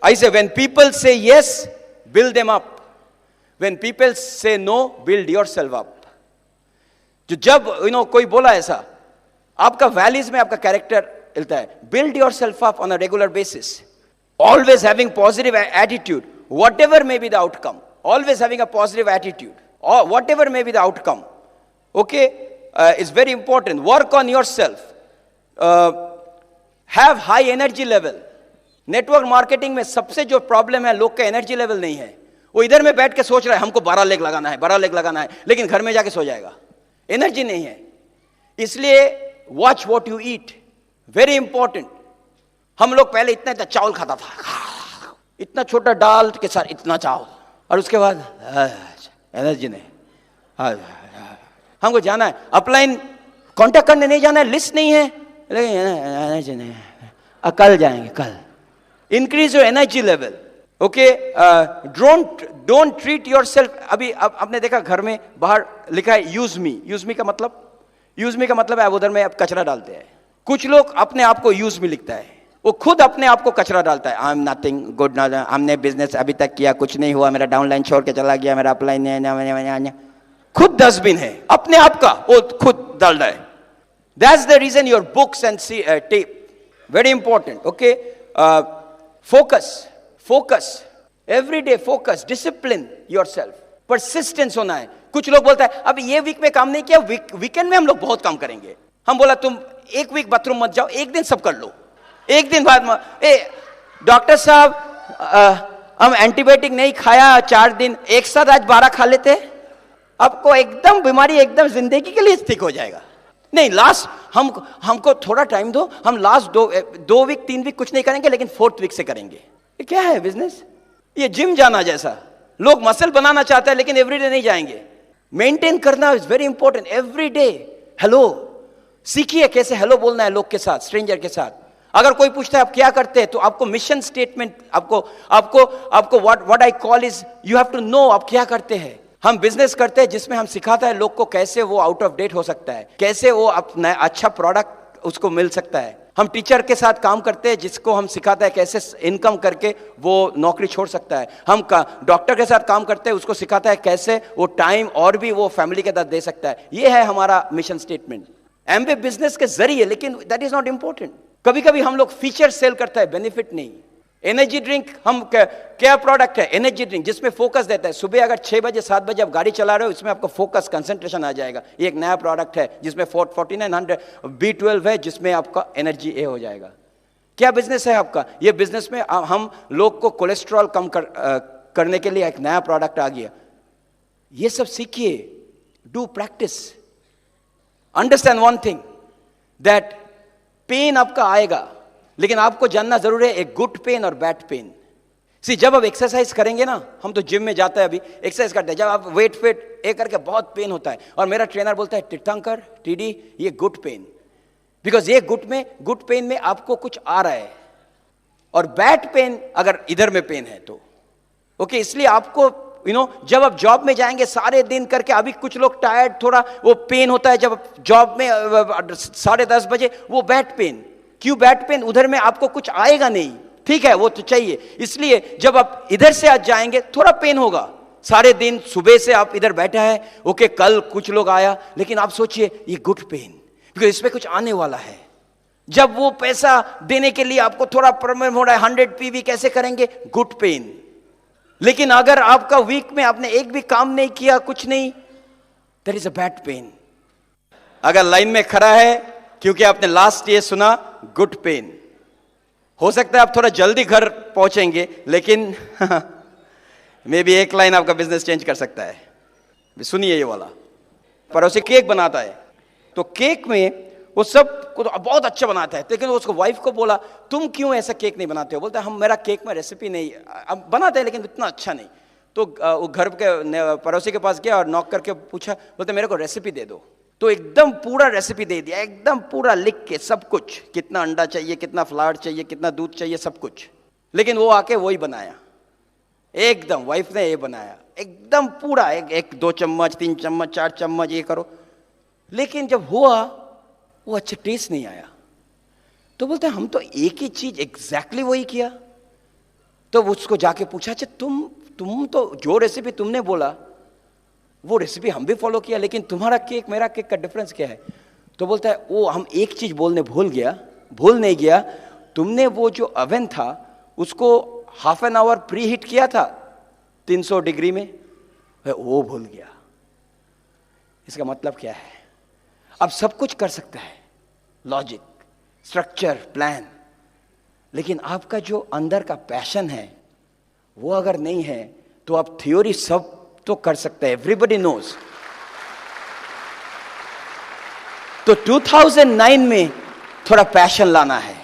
I say when people say yes, build them up, when people say no, build yourself up. जब कोई बोला ऐसा, आपका वैल्यूज में आपका कैरेक्टर मिलता है। Build yourself up on a regular basis, always having positive attitude, what ever may be the outcome, always having a positive attitude, or whatever may be the outcome. Okay, is very important. Work on yourself. Have high energy level. Network marketing में सबसे जो problem है, लोग का energy level नहीं है। वो इधर में बैठ के सोच रहा है हमको 12 लेग लगाना है, 12 लेग लगाना है, लेकिन घर में जाके सो जाएगा, एनर्जी नहीं है। इसलिए watch what you eat, very important. हम लोग पहले इतना इतना चावल खाता था, इतना छोटा दाल के साथ इतना चावल, और उसके बाद एनर्जी नहीं। हमको जाना है अपलाइन, कांटेक्ट करने नहीं जाना है, लिस्ट नहीं है, लेकिन एनर्जी नहीं है, कल जाएंगे कल। Increase your energy level, okay. Don't treat your self. अभी आपने देखा घर में बाहर लिखा है यूज मी। यूज मी का मतलब है अब उधर में आप कचरा डालते हैं। कुछ लोग अपने आप को यूज मी लिखता है, वो खुद अपने आप को कचरा डालता है। आई एम नथिंग गुड, हमने बिजनेस अभी तक किया, कुछ नहीं हुआ, मेरा डाउनलाइन छोड़ के चला गया, मेरा अपलाइन। खुद डस्टबिन है अपने आप का, वो खुद डाल रहा है। That's the reason your books and tape very important, okay. Focus every day, focus, discipline yourself, persistence होना है। कुछ लोग बोलता है अब ये वीक में काम नहीं किया, वीकेंड में हम लोग बहुत काम करेंगे। हम बोला तुम एक वीक बाथरूम मत जाओ, एक दिन सब कर लो, एक दिन बाद डॉक्टर साहब हम एंटीबायोटिक नहीं खाया 4 दिन, एक साथ आज 12 खा लेते, आपको एकदम बीमारी एकदम जिंदगी के लिए ठीक हो जाएगा। नहीं, लास्ट हमको थोड़ा टाइम दो, हम लास्ट 2 वीक 3 वीक कुछ नहीं करेंगे, लेकिन 4th वीक से करेंगे। ये क्या है बिजनेस? ये जिम जाना जैसा। लोग मसल बनाना चाहते हैं लेकिन एवरीडे नहीं जाएंगे। मेंटेन करना is very important. Everyday hello सीखिए, कैसे हेलो बोलना है लोग के साथ, स्ट्रेंजर के साथ। अगर कोई पूछता है आप क्या करते हैं, तो आपको मिशन स्टेटमेंट, आपको what I call is you have to know आप क्या करते हैं। हम बिजनेस करते हैं जिसमें हम सिखाता है लोग को कैसे वो आउट ऑफ डेट हो सकता है, कैसे वो अपना अच्छा प्रोडक्ट उसको मिल सकता है। हम टीचर के साथ काम करते हैं जिसको हम सिखाता है कैसे इनकम करके वो नौकरी छोड़ सकता है। हम डॉक्टर के साथ काम करते हैं, उसको सिखाता है कैसे वो टाइम और भी वो फैमिली के साथ दे सकता है। ये है हमारा मिशन स्टेटमेंट। एमवे बिजनेस के जरिए, लेकिन दैट इज नॉट इंपॉर्टेंट। कभी कभी हम लोग फीचर सेल करता है, बेनिफिट नहीं। एनर्जी ड्रिंक, हम क्या प्रोडक्ट है एनर्जी ड्रिंक, जिसमें फोकस देता है। सुबह अगर 6 बजे 7 बजे आप गाड़ी चला रहे हो, इसमें आपको फोकस कंसंट्रेशन आ जाएगा। ये एक नया प्रोडक्ट है जिसमें 4900 B12 है, जिसमें आपका एनर्जी ए हो जाएगा। क्या बिजनेस है आपका? ये बिजनेस में हम लोग को कोलेस्ट्रॉल कम करने के लिए एक नया प्रोडक्ट आ गया। ये सब सीखिए, do practice, understand one thing that pain आपका आएगा, लेकिन आपको जानना जरूर है एक गुड पेन और बैड पेन। सी, जब आप एक्सरसाइज करेंगे ना, हम तो जिम में जाते हैं, अभी एक्सरसाइज करते हैं, जब आप वेट ये करके बहुत पेन होता है, और मेरा ट्रेनर बोलता है तीर्थंकर टीडी ये गुड पेन, बिकॉज ये गुड पेन में आपको कुछ आ रहा है, और बैड पेन अगर इधर में पेन है तो ओके। इसलिए आपको जब आप जॉब में जाएंगे सारे दिन करके, अभी कुछ लोग टायर्ड, थोड़ा वो पेन होता है जब जॉब में 10:30 बजे, वो बैड पेन। क्यों बैड पेन? उधर में आपको कुछ आएगा नहीं, ठीक है, वो तो चाहिए। इसलिए जब आप इधर से आज जाएंगे थोड़ा पेन होगा। सारे दिन सुबह से आप इधर बैठा है, ओके, कल कुछ लोग आया, लेकिन आप सोचिए ये गुड पेन, बिकॉज इसमें कुछ आने वाला है। जब वो पैसा देने के लिए आपको थोड़ा प्रॉब्लम हो रहा है, 100 PV कैसे करेंगे? Good pain. लेकिन अगर आपका वीक में आपने एक भी काम नहीं किया, कुछ नहीं, that is a bad pain. अगर लाइन में खड़ा है क्योंकि आपने लास्ट ये सुना गुड पेन, हो सकता है आप थोड़ा जल्दी घर पहुंचेंगे, लेकिन मे बी एक लाइन आपका बिजनेस चेंज कर सकता है। सुनिए ये वाला, पड़ोसी केक बनाता है, तो केक में वो सब को तो बहुत अच्छा बनाता है, लेकिन उसको वाइफ को बोला तुम क्यों ऐसा केक नहीं बनाते हो? बोलता है हम मेरा केक में रेसिपी नहीं, अब बनाते हैं लेकिन इतना अच्छा नहीं। तो वो घर के पड़ोसी के पास गया और नॉक करके पूछा, बोलते मेरे को रेसिपी दे दो। तो एकदम पूरा रेसिपी दे दिया, एकदम पूरा लिख के सब कुछ, कितना अंडा चाहिए, कितना फ्लावर चाहिए, कितना दूध चाहिए, सब कुछ। लेकिन वो आके वही बनाया, एकदम वाइफ ने ये बनाया, एकदम पूरा, एक 2 चम्मच 3 चम्मच 4 चम्मच ये करो। लेकिन जब हुआ वो अच्छा टेस्ट नहीं आया। तो बोलते हम तो एक ही चीज एग्जैक्टली वही किया। तो उसको जाके पूछा, अच्छा तुम तो जो रेसिपी तुमने बोला वो रेसिपी हम भी फॉलो किया, लेकिन तुम्हारा केक मेरा केक का डिफरेंस क्या है? तो बोलता है वो हम एक चीज भूल नहीं गया, तुमने वो जो ओवन था उसको half an hour pre heat किया था 300 डिग्री में, वो भूल गया। इसका मतलब क्या है? अब सब कुछ कर सकता है, लॉजिक, स्ट्रक्चर, प्लान, लेकिन आपका जो अंदर का पैशन है वो अगर नहीं है तो आप थ्योरी सब तो कर सकते हैं, एवरीबडी नोज। तो 2009 में थोड़ा पैशन लाना है।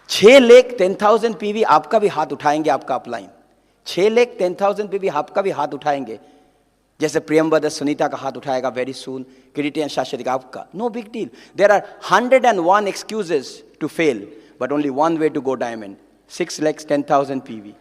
6,10,000 पीवी आपका भी हाथ उठाएंगे, आपका अपलाइन 6,10,000 पीवी आपका भी हाथ उठाएंगे, जैसे प्रियंवदा सुनीता का हाथ उठाएगा वेरी सून, किरीटियन शाश्वती का, आपका no big deal. There are 101 excuses to fail, but only one way to go diamond, 6,10,000 PV.